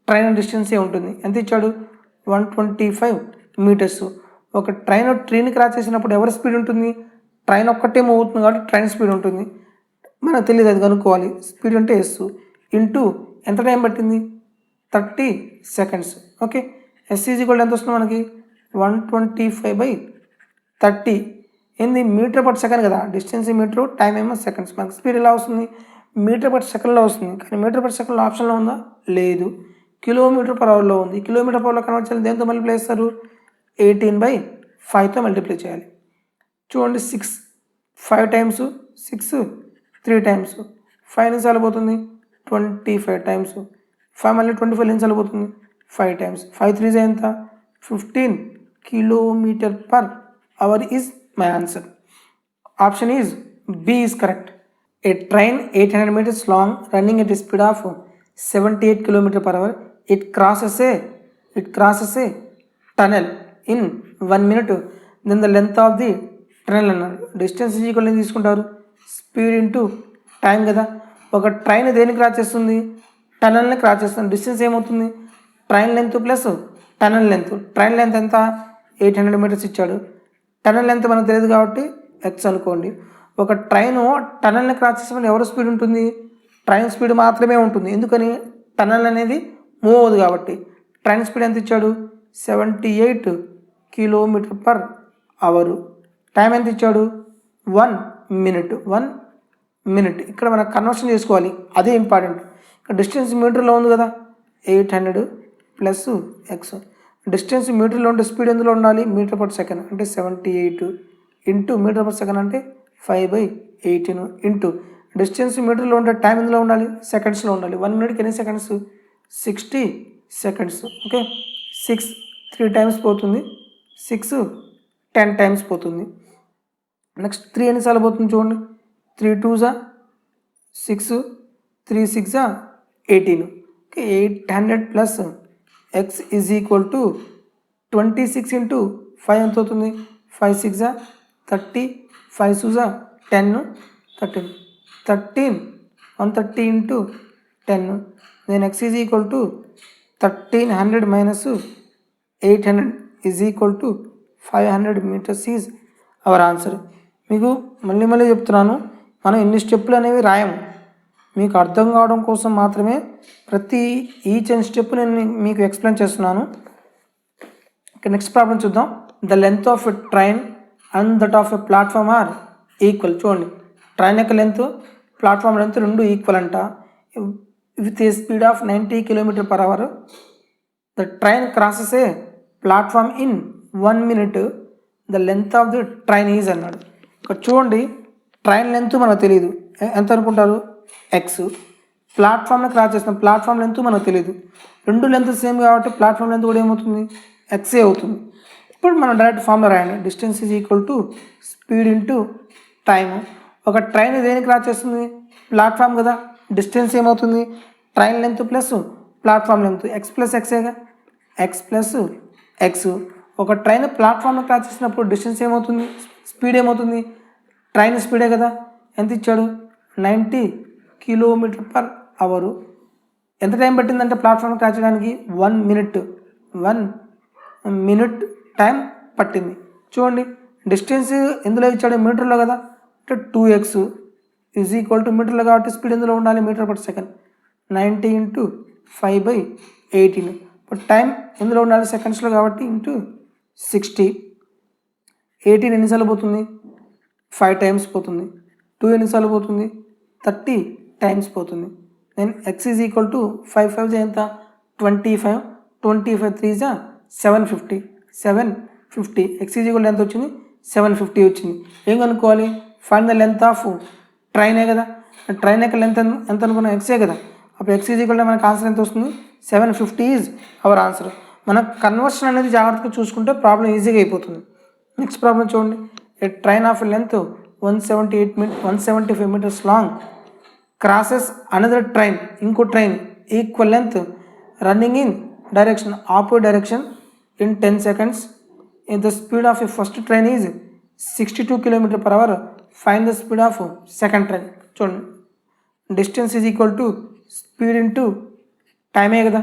ట్రైన్ డిస్టెన్సే ఉంటుంది. ఎంత ఇచ్చాడు? 125 మీటర్స్. ఒక ట్రీని క్రాస్ చేసినప్పుడు ఎవరి స్పీడ్ ఉంటుంది? ట్రైన్ ఒక్కటే మూవ్ అవుతుంది కాబట్టి ట్రైన్ స్పీడ్ ఉంటుంది. మనకు తెలియదు, అది కనుక్కోవాలి. స్పీడ్ అంటే ఎస్ ఇంటూ ఎంత టైం పట్టింది? 30 seconds. Okay, S is equal to వస్తుంది మనకి? 125/30. ఏంది? మీటర్/సెకండ్ కదా. డిస్టెన్స్ మీటర్, టైం ఏమో సెకండ్స్. మనకి స్పీడ్ ఎలా వస్తుంది? మీటర్/సెకండ్లో వస్తుంది. కానీ మీటర్/సెకండ్లో ఆప్షన్లో ఉందా? లేదు. km/hలో ఉంది. km/hలో కన్వర్ట్ చేయాలి. దేంతో మల్టిప్లై చేస్తారు? 18/5తో మల్టిప్లై చేయాలి. చూడండి, 6 5 టైమ్స్, 6 3 టైమ్స్. 5 ఎన్నిసార్లు పోతుంది? 25 టైమ్స్. 5 మళ్ళీ 25 ఎన్నిసార్లు పోతుంది? 5 టైమ్స్. 5 3 ఎంత? 15 km/h is my answer. Option is B is correct. A train 800 meters long running at a speed of 78 km/h. It crosses a tunnel in 1 minute, then the length of the tunnel అన్నారు. Distance is equal ఏం తీసుకుంటారు, speed into time కదా. ఒక train దేన్ని cross చేస్తుంది, టనల్ని cross చేస్తుంది. Distance ఏమవుతుంది, train length plus tunnel length. Train length ఎంత 800 meters ఇచ్చాడు, టనల్ లెంత్ మనకు తెలియదు కాబట్టి ఎక్స్ అనుకోండి. ఒక ట్రైన్ టనల్ని క్రాస్ చేసినప్పుడు ఎవరు స్పీడ్ ఉంటుంది, ట్రైన్ స్పీడ్ మాత్రమే ఉంటుంది. ఎందుకని, టనల్ అనేది మూవ్ అవ్వదు కాబట్టి. ట్రైన్ స్పీడ్ ఎంత ఇచ్చాడు, 78 km/h. టైం ఎంత ఇచ్చాడు, 1 minute. 1 minute. ఇక్కడ మనం కన్వర్షన్ చేసుకోవాలి, అదే ఇంపార్టెంట్. ఇక్కడ డిస్టెన్స్ మీటర్లో ఉంది కదా, 800 ప్లస్ ఎక్స్. డిస్టెన్స్ మీటర్లో ఉంటే స్పీడ్ ఎందులో ఉండాలి, మీటర్/సెకండ్. అంటే 78 ఇంటూ మీటర్/సెకండ్ అంటే 5/18 ఇంటూ డిస్టెన్స్ మీటర్లో ఉంటే టైం ఎందులో ఉండాలి, సెకండ్స్లో ఉండాలి. 1 minute ఎన్ని సెకండ్స్, 60 seconds. ఓకే, 6 3 times పోతుంది, 6 10 times పోతుంది. నెక్స్ట్ 3 ఎన్నిసార్లు పోతుంది చూడండి, 3 2s 6, 3 6 18. Okay, 800 plus X is equal to 26 into 5 ఎంత అవుతుంది, 5 6 30, 5 2 10, 13 13 130 into 10. Then X is equal to 1300 minus 800 is equal to 500 meters is our answer. మీకు మళ్ళీ చెప్తున్నాను, మనం ఇన్ని స్టెప్పులు అనేవి రాయము, మీకు అర్థం కావడం కోసం మాత్రమే ప్రతి ఈచ్ అండ్ స్టెప్ నేను మీకు ఎక్స్ప్లెయిన్ చేస్తున్నాను. ఇక నెక్స్ట్ ప్రాబ్లం చూద్దాం. The length of a train and that of a platform are equal. చూడండి, ట్రైన్ యొక్క లెంత్, ప్లాట్ఫామ్ లెంత్ రెండు ఈక్వల్ అంట. With a speed of 90 km/h, the train crosses a platform in 1 minute, the length of the train is అన్నాడు. ఇక్కడ చూడండి, train length మనకు తెలియదు, ఎంత అనుకుంటారు, ఎక్స్. ప్లాట్ఫామ్ని క్రాస్ చేస్తాం, ప్లాట్ఫామ్ లెంత్ మనకు తెలియదు. రెండు లెంత్ సేమ్ కాబట్టి ప్లాట్ఫామ్ లెంత్ కూడా ఏమవుతుంది, ఎక్సే అవుతుంది. ఇప్పుడు మనం డైరెక్ట్ ఫామ్లో రాయండి, distance is equal to speed into time. ఒక ట్రైన్ దేనికి క్రాస్ చేస్తుంది, ప్లాట్ఫామ్ కదా. డిస్టెన్స్ ఏమవుతుంది, train length plus platform length, x plus ఎక్సేగా, ఎక్స్ ప్లస్ ఎక్స్. ఒక ట్రైన్ ప్లాట్ఫామ్ని క్రాస్ చేసినప్పుడు డిస్టెన్స్ ఏమవుతుంది, స్పీడ్ ఏమవుతుంది, ట్రైన్ స్పీడే కదా. ఎంత ఇచ్చాడు, 90 km/h. ఎంత టైం పట్టిందంటే ప్లాట్ఫామ్ క్రాస్ చేయడానికి 1 minute. 1 minute టైం పట్టింది. చూడండి, డిస్టెన్స్ ఎందులో ఇచ్చాడు, మీటర్లో కదా. అంటే 2x ఈజ్ ఈక్వల్ టు మీటర్లో కాబట్టి స్పీడ్ ఎందులో ఉండాలి, మీటర్/సెకండ్. 90 ఇంటూ 5/18. ఇప్పుడు టైం ఎందులో ఉండాలి, సెకండ్స్లో కాబట్టి ఇంటూ 60. 18 ఎన్నిసార్లు పోతుంది, 5 times పోతుంది. 2 ఎన్నిసార్లు పోతుంది, 30 times పోతుంది. Then X is equal to 5 5 ఎంత, 25. 25 3 750. 750. ఎక్స్ ఈజ్ ఈక్వల్ ఎంత వచ్చింది, 750 వచ్చింది. ఏం కనుక్కోవాలి, ఫైండ్ ద లెంత్ ఆఫ్ ట్రైనే కదా. ట్రైన్ యొక్క లెంత్ ఎంత అనుకున్నాం, ఎక్సే కదా. అప్పుడు ఎక్స్ ఈజ్ ఈక్వల్ మనకు ఆన్సర్ ఎంత వస్తుంది, 750 ఈజ్ అవర్ ఆన్సర్. మన కన్వర్షన్ అనేది జాగ్రత్తగా చూసుకుంటే ప్రాబ్లం ఈజీగా అయిపోతుంది. నెక్స్ట్ ప్రాబ్లం చూడండి. A train of length 175 meters long crosses another train, ఇంకో train equal length running in direction opposite direction in 10 seconds. The speed of a first train is 62 km/h. Find the speed of second train. చూడండి, distance is equal to speed into టైమే కదా.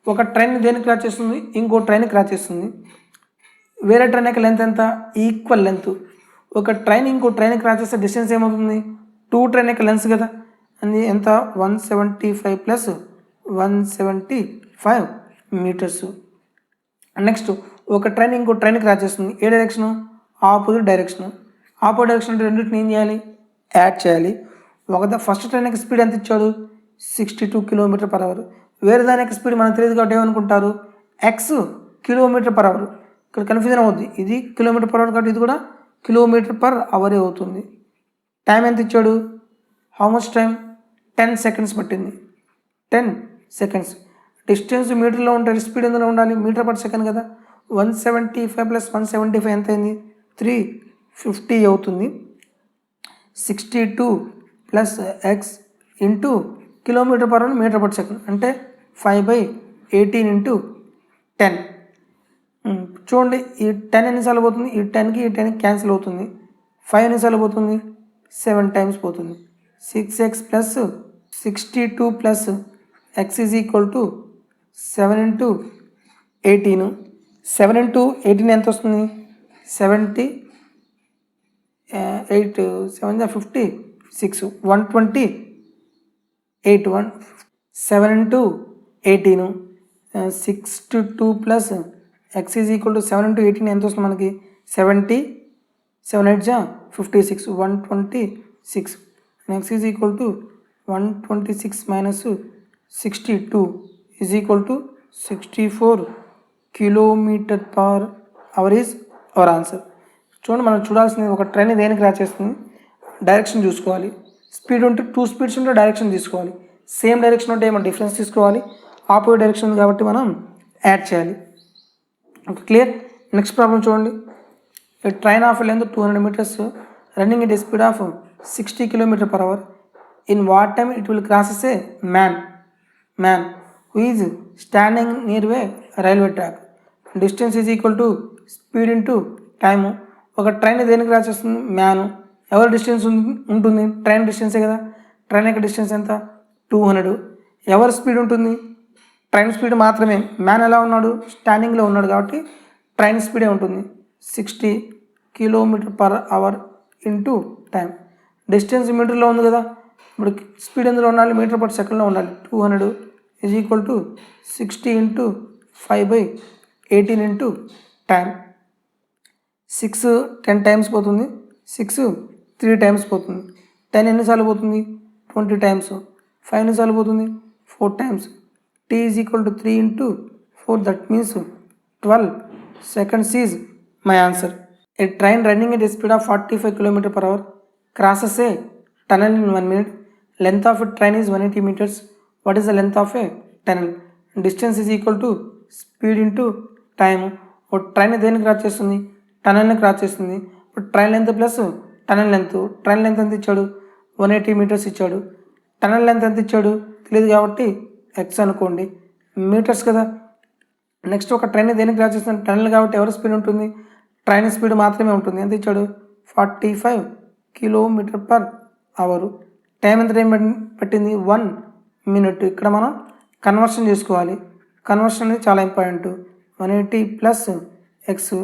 ఒక train దేనికి cross చేస్తుంది, ఇంకో train cross చేస్తుంది. వేరే train యొక్క లెంత్ ఎంత, ఈక్వల్ లెంత్. ఒక ట్రైన్ ఇంకో ట్రైన్ క్రాస్ చేస్తే డిస్టెన్స్ ఏమవుతుంది, 2 ట్రైన్ యొక్క లెన్స్ కదా. అది ఎంత, 175 ప్లస్ 175 meters. నెక్స్ట్ ఒక ట్రైన్ ఇంకో ట్రైన్ క్రాస్ చేస్తుంది, ఏ direction, opposite direction. Opposite direction అంటే రెండింటిని ఏం చేయాలి, యాడ్ చేయాలి. ఫస్ట్ ట్రైన్ యొక్క స్పీడ్ ఎంత ఇచ్చాడు, 62 km/h. వేరే దాని యొక్క స్పీడ్ మనకు తెలియదు కాబట్టి ఏమనుకుంటారు, ఎక్స్ km/h. ఇక్కడ కన్ఫ్యూజన్ అవుద్ది, ఇది km/h కాబట్టి ఇది కూడా km/h అవుతుంది. టైం ఎంత ఇచ్చాడు, హౌ మచ్ టైం, 10 seconds పట్టింది. 10 seconds. డిస్టెన్స్ మీటర్లో ఉంటే స్పీడ్ ఎందులో ఉండాలి, మీటర్/సెకండ్ కదా. 175 ప్లస్ 175 ఎంత అయింది, 350 అవుతుంది. 62 ప్లస్ ఎక్స్ ఇంటూ km/h మీటర్/సెకండ్ అంటే 5/18 ఇంటూ 10. చూడండి ఈ 10 ఎన్నిసార్లు పోతుంది, ఈ 10కి ఈ 10కి క్యాన్సిల్ అవుతుంది. 5 ఎన్నిసార్లు పోతుంది, 7 టైమ్స్ పోతుంది. 6x plus 62 plus x is equal to 7 into 18. 7 into 18 ఎంత వస్తుంది, 78 7 56 128 7 into 18 62 plus x is equal to 7 into 18 ఎంత వస్తుంది మనకి 70 7 8 56 126 x is equal to 126 minus 62 is equal to 64 kilometre per hour is our answer. చూడండి మనం చూడాల్సింది ఒక ట్రైన్ దేనికి రా చేస్తుంది, డైరెక్షన్ చూసుకోవాలి. స్పీడ్ ఉంటే 2 స్పీడ్స్ ఉంటే డైరెక్షన్ తీసుకోవాలి. సేమ్ డైరెక్షన్ ఉంటే మనం డిఫరెన్స్ తీసుకోవాలి. ఆపోజిట్ డైరెక్షన్ ఉంది కాబట్టి మనం యాడ్ చేయాలి. Okay clear. నెక్స్ట్ ప్రాబ్లం చూడండి. A train of length 200 meters running at a speed of 60 km per hour. In what time it will crosses a man who is standing near a railway track. Distance is equal to speed into time. ఒక train దేనికి cross చేస్తుంది, man. ఎవరి distance ఉంటుంది, train డిస్టెన్సే కదా. Train యొక్క distance ఎంత 200. ఎవరి స్పీడ్ ఉంటుంది, ట్రైన్ స్పీడ్ మాత్రమే. మ్యాన్ ఎలా ఉన్నాడు, స్టాండింగ్లో ఉన్నాడు కాబట్టి ట్రైన్ స్పీడే ఉంటుంది 60 kilometre per hour into time. Distance మీటర్లో ఉంది కదా, ఇప్పుడు స్పీడ్ ఎందులో ఉండాలి, మీటర్ పర్ సెకండ్లో ఉండాలి. 200 is equal to 60 into 5/18 into time. 6 10 times పోతుంది, 6 3 టైమ్స్ పోతుంది. 10 ఎన్నిసార్లు పోతుంది, 20 టైమ్స్. 5 ఎన్నిసార్లు పోతుంది, 4 times. t is equal to 3 into 4, that means 12 seconds is my answer. A train running at a speed of 45 km per hour crosses a tunnel in 1 minute. Length of a train is 180 meters. What is the length of a tunnel? Distance is equal to speed into time. ఒక train దేనికి cross చేస్తుంది, టనల్ని cross చేస్తుంది. ఇప్పుడు train length plus tunnel length. Train length ఎంత ఇచ్చాడు, 180 metres ఇచ్చాడు. Tunnel length ఎంత ఇచ్చాడు తెలియదు కాబట్టి ఎక్స్ అనుకోండి, మీటర్స్ కదా. నెక్స్ట్ ఒక ట్రైన్ దేనికి క్రాస్ చేస్తుంది, టనల్ కాబట్టి ఎవరి స్పీడ్ ఉంటుంది, ట్రైన్ స్పీడ్ మాత్రమే ఉంటుంది. ఎంత ఇచ్చాడు 45 కిలోమీటర్ పర్ అవరు. టైం ఎంత టైం పట్టింది 1 మినిట్. ఇక్కడ మనం కన్వర్షన్ చేసుకోవాలి. కన్వర్షన్ అనేది చాలా ఇంపార్టెంట్. 180 plus X.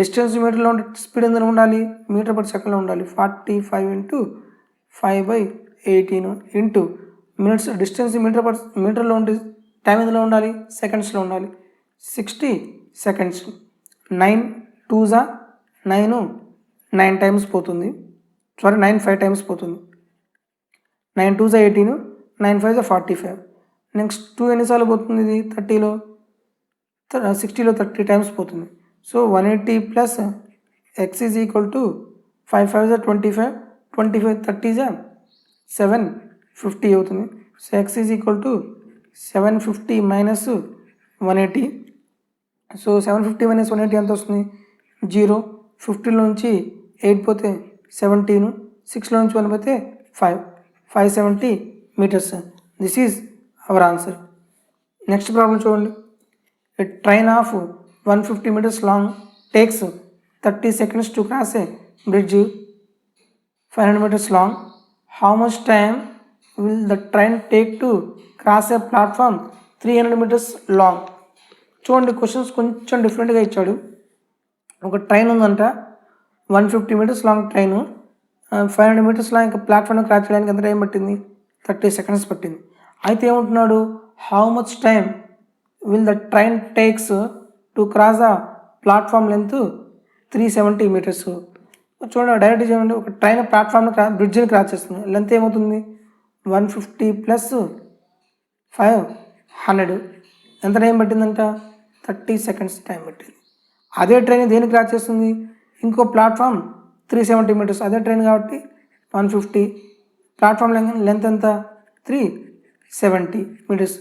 డిస్టెన్స్ మీటర్లో ఉంటే స్పీడ్ ఎందులో ఉండాలి, మీటర్ పర్ సెకండ్లో ఉండాలి. 45 ఇంటూ 5/18 ఇంటూ మినిట్స్. డిస్టెన్స్ మీటర్లో ఉంటే టైం ఎందులో ఉండాలి, సెకండ్స్లో ఉండాలి. 60 సెకండ్స్. 9 2 9 టైమ్స్ పోతుంది. 9 5 టైమ్స్ పోతుంది. 9 2 18, 9 5 45. నెక్స్ట్ 2 ఎన్నిసార్లు పోతుంది, ఇది 30లో 60లో 30 టైమ్స్ పోతుంది. So 180 plus X is equal to 5 5 25, 25 30 750 అవుతుంది. So X is equal to 750 minus 180. So 750 minus 180 ఎంత వస్తుంది, 0. 50లో నుంచి 8 పోతే 17, 6లో నుంచి 1 పోతే 570 metres. This is our answer. Next problem చూడండి. A train of 150 meters long takes 30 seconds to cross a bridge 500 meters long. How much time will the train take to cross a platform 300 meters long? చూడండి questions కొంచెం డిఫరెంట్గా ఇచ్చాడు. ఒక train ఉందంట, 150 metres long train, 500 metres long ఇంకా platform cross చేయడానికి ఎంత time పట్టింది, 30 సెకండ్స్ పట్టింది. అయితే ఏమంటున్నాడు, how much time will the train takes to cross the platform length 370 metres. చూడండి డైరెక్ట్ చేయండి. ఒక ట్రైన్ ప్లాట్ఫామ్ని బ్రిడ్జ్ని క్రాస్ చేస్తుంది. లెంత్ ఏమవుతుంది 150 ప్లస్ 500. ఎంత టైం పట్టిందంట, 30 సెకండ్స్ టైం పట్టింది. అదే ట్రైన్ దేనికి క్రాస్ చేస్తుంది, ఇంకో ప్లాట్ఫామ్ 370 మీటర్స్. అదే ట్రైన్ కాబట్టి 150. ప్లాట్ఫామ్ లెంత్ ఎంత 370 మీటర్స్.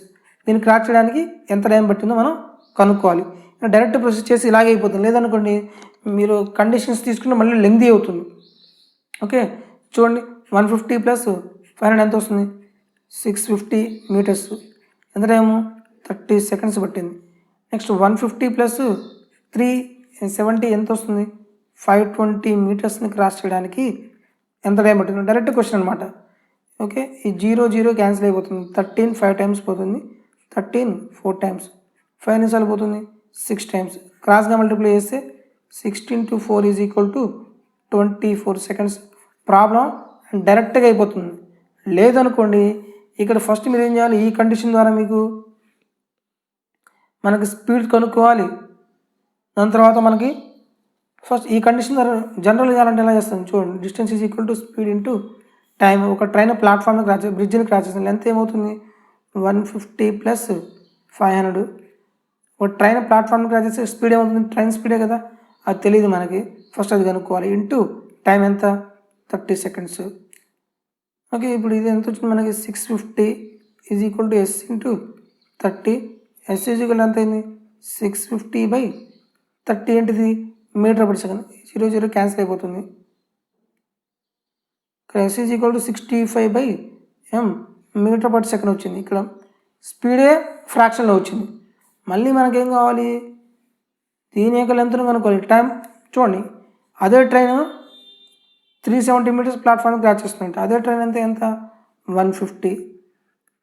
దీన్ని క్రాస్ చేయడానికి ఎంత టైం పట్టిందో మనం కనుక్కోవాలి. డైరెక్ట్ ప్రొసెస్ చేసి ఇలాగే అయిపోతుంది. లేదనుకోండి మీరు కండిషన్స్ తీసుకుంటే మళ్ళీ లెంగ్తీ అవుతుంది. ఓకే చూడండి 150 ప్లస్ 500 ఎంత వస్తుంది, 650 మీటర్స్. ఎంత టైము 30 సెకండ్స్ పట్టింది. నెక్స్ట్ 150 ప్లస్ 70 ఎంత వస్తుంది? 520 మీటర్స్ని క్రాస్ చేయడానికి ఎంత టైం పట్టింది? డైరెక్ట్ క్వశ్చన్ అనమాట. ఓకే, ఈ 0 క్యాన్సిల్ అయిపోతుంది. 13 5 టైమ్స్ పోతుంది, 13 4 టైమ్స్, 5 నిమిషాలు పోతుంది 6 టైమ్స్. క్రాస్గా మల్టిప్లై చేస్తే 16 × 4 = 24 సెకండ్స్. ప్రాబ్లం డైరెక్ట్గా అయిపోతుంది. లేదనుకోండి, ఇక్కడ ఫస్ట్ మీరు ఏం చేయాలి? ఈ కండిషన్ ద్వారా మనకి స్పీడ్ కనుక్కోవాలి. దాని తర్వాత మనకి ఫస్ట్ ఈ కండిషన్ ద్వారా జనరల్ చేయాలంటే ఎలా చేస్తాం చూడండి. Distance = speed into time. ఒక ట్రైన్ ప్లాట్ఫామ్ని క్రాస్ బ్రిడ్జ్ని క్రాస్ చేస్తుంది. లెంత్ ఏమవుతుంది? 150 + 500. ఒక ట్రైన్ ప్లాట్ఫామ్ని క్రాస్ చేస్తే స్పీడ్ ఏమవుతుంది? ట్రైన్ స్పీడే కదా, అది తెలియదు మనకి. ఫస్ట్ అది కనుక్కోవాలి. ఇంటూ టైం ఎంత? 30 సెకండ్స్. ఓకే, ఇప్పుడు ఇది ఎంత వచ్చింది మనకి? 650 = S × 30. S = ఎంత అయింది? 650/30 ఏంటిది? మీటర్/సెకండ్. 0 క్యాన్సిల్ అయిపోతుంది. ఇక్కడ S = 65/m మీటర్/సెకండ్ వచ్చింది. ఇక్కడ స్పీడే ఫ్రాక్షన్లో వచ్చింది. మళ్ళీ మనకేం కావాలి? దీని యొక్క లెంత్ను కనుక్కోవాలి. టైం చూడండి, అదే ట్రైన్ 370 మీటర్స్ ప్లాట్ఫామ్ క్రాస్ చేస్తుందంటే అదే ట్రైన్ ఎంత 150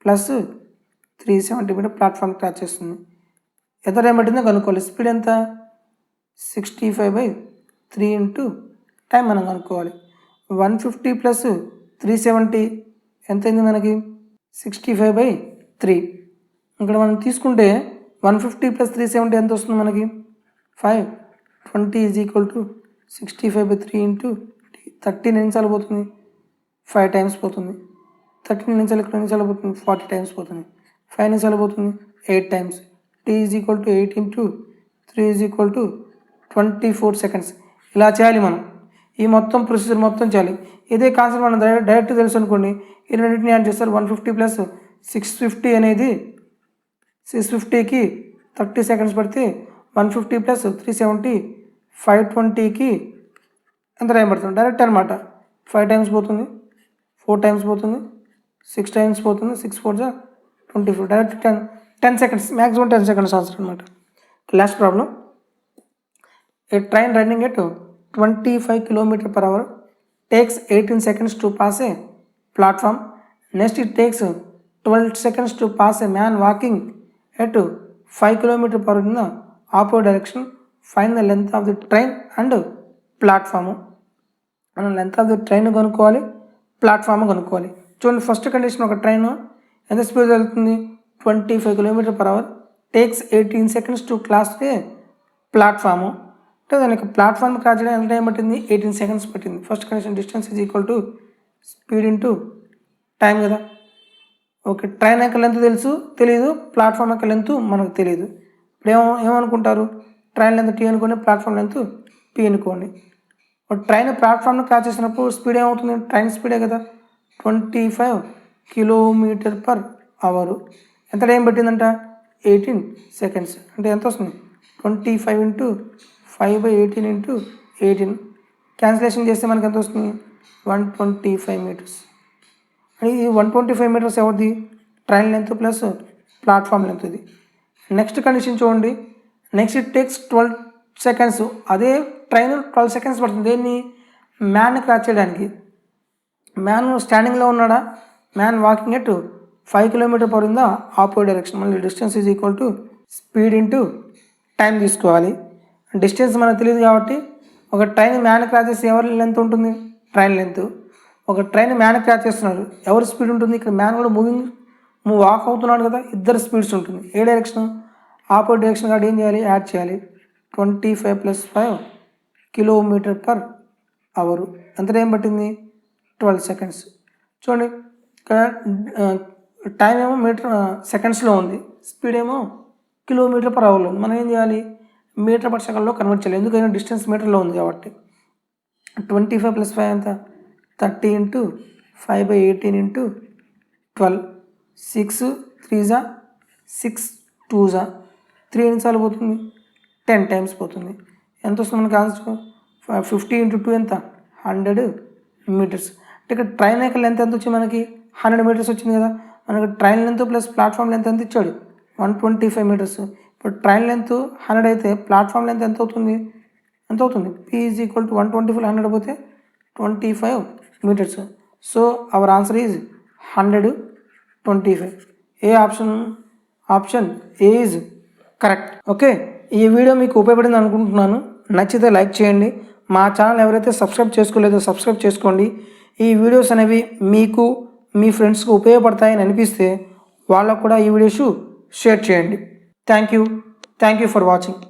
+ 370 మీటర్ ప్లాట్ఫామ్ క్రాస్ చేస్తుంది. ఎంత టైం పట్టిందో కనుక్కోవాలి. స్పీడ్ ఎంత? 65/3 ఇంటూ టైం మనం కనుక్కోవాలి. 150 + 370 ఎంత అయింది మనకి? 65/3. ఇక్కడ మనం తీసుకుంటే 150 + 370 ఎంత వస్తుంది మనకి? 520 = 65/3 ఇంటూ 13 నిమిషాలు పోతుంది, 5 టైమ్స్ పోతుంది. 13 నిమిషాలు ఇక్కడ నిమిషాలు పోతుంది, 40 టైమ్స్ పోతుంది. 5 నిమిషాలు పోతుంది, 8 టైమ్స్. T = 8 × 3 = 24 seconds. ఇలా చేయాలి మనం. ఈ మొత్తం ప్రొసీజర్ మొత్తం చేయాలి. ఇదే కాన్సెప్ట్ మనం డైరెక్ట్ తెలుసు అనుకోండి. ఈ రెండింటిని యాడ్ చేస్తారు. 150 + 650 అనేది 650కి 30 సెకండ్స్ పడితే 150 + 370 520కి ఎంత టైం పడుతుంది? డైరెక్ట్ అనమాట. 5 టైమ్స్ పోతుంది, 4 టైమ్స్ పోతుంది, 6 టైమ్స్ పోతుంది. 6 4 = 24. Direct 10 seconds, maximum 10 seconds answer అనమాట. Last problem. A train running at 25 km/h takes 18 seconds to pass a platform. Next, it takes 12 seconds to pass a man walking at 5 km/h in the opposite direction. Find the length of the train and platform. మనం length of the train కనుక్కోవాలి, platform కనుక్కోవాలి. చూడండి, first condition ఒక train ఎంత speed వెళ్తుంది? 25 km/h. Takes 18 seconds to cross A platform. అంటే దానికి platform cross చేయడం ఎంత టైం పట్టింది? 18 సెకండ్స్ పట్టింది. First condition distance = speed into time కదా. ఓకే, ట్రైన్ యొక్క లెంత్ తెలుసు, తెలియదు. ప్లాట్ఫామ్ యొక్క లెంత్ మనకు తెలియదు. ఇప్పుడు ఏమనుకుంటారు? ట్రైన్ లెంత్ T అనుకోండి, ప్లాట్ఫామ్ లెంత్ P అనుకోండి. ట్రైన్ ప్లాట్ఫామ్ని క్రాస్ చేసినప్పుడు స్పీడ్ ఏమవుతుంది? ట్రైన్ స్పీడే కదా, 25 km/h. ఎంత టైం పట్టిందంట? 18 సెకండ్స్. అంటే ఎంత వస్తుంది? 25 × 5/18 × 18. క్యాన్సిలేషన్ చేస్తే మనకి ఎంత వస్తుంది? 125 మీటర్స్. అని ఈ 125 మీటర్స్ ఎవరిది? Train length plus platform length ఇది. నెక్స్ట్ కండిషన్ చూడండి. Next it takes 12 seconds. అదే ట్రైన్ 12 సెకండ్స్ పడుతుంది. దేన్ని? మ్యాన్ని క్రాస్ చేయడానికి. మ్యాన్ స్టాండింగ్లో ఉన్నాడా? Man walking at 5 km/h in the opposite direction. మళ్ళీ డిస్టెన్స్ = స్పీడ్ ఇంటూ టైం తీసుకోవాలి. డిస్టెన్స్ మనకు తెలియదు కాబట్టి ఒక ట్రైన్ మ్యాన్ క్రాస్ చేస్తే ఎవరి లెంత్ ఉంటుంది? Train length. ఒక ట్రైన్ మ్యాన్ క్రాస్ చేస్తున్నాడు, ఎవరి స్పీడ్ ఉంటుంది? ఇక్కడ మ్యాన్ కూడా వాక్ అవుతున్నాడు కదా, ఇద్దరు స్పీడ్స్ ఉంటుంది. ఏ డైరెక్షన్? ఆపోజిట్ డైరెక్షన్ కాబట్టి ఏం చేయాలి? యాడ్ చేయాలి. 25 + 5 km/h. ఎంత టైం పట్టింది? 12 సెకండ్స్. చూడండి, ఇక్కడ టైం ఏమో సెకండ్స్లో ఉంది, స్పీడ్ ఏమో km/h ఉంది. మనం ఏం చేయాలి? మీటర్/సెకండ్లో కన్వర్ట్ చేయాలి. ఎందుకైనా డిస్టెన్స్ మీటర్లో ఉంది కాబట్టి. 25 + 5 ఎంత? 30 × 5/18 × 12. 6 3 = 6 2 = 3 నిమిషాలు పోతుంది, 10 టైమ్స్ పోతుంది. ఎంత వస్తుంది మనకి ఆన్సర్? 50 × 2 ఎంత? 100 మీటర్స్. అంటే ఇక్కడ ట్రైన్ యొక్క లెంత్ ఎంత వచ్చింది మనకి? 100 మీటర్స్ వచ్చింది కదా. మనకి train length plus platform length ఎంత ఇచ్చాడు? 125 మీటర్స్. ఇప్పుడు ట్రైన్ లెంత్ 100 అయితే ప్లాట్ఫామ్ లెంత్ ఎంత అవుతుంది? ఎంత అవుతుంది? P ఈజ్ ఈక్వల్ టు 125 100 పోతే 25 metres. So our answer is 125. A option A is correct. Okay, ఈ వీడియో మీకు ఉపయోగపడింది అనుకుంటున్నాను. నచ్చితే లైక్ చేయండి. మా ఛానల్ ఎవరైతే సబ్స్క్రైబ్ చేసుకోలేదో సబ్స్క్రైబ్ చేసుకోండి. ఈ వీడియోస్ అనేవి మీకు మీ ఫ్రెండ్స్కి ఉపయోగపడతాయని అనిపిస్తే వాళ్ళకు కూడా ఈ వీడియోస్ షేర్ చేయండి. Thank you for watching.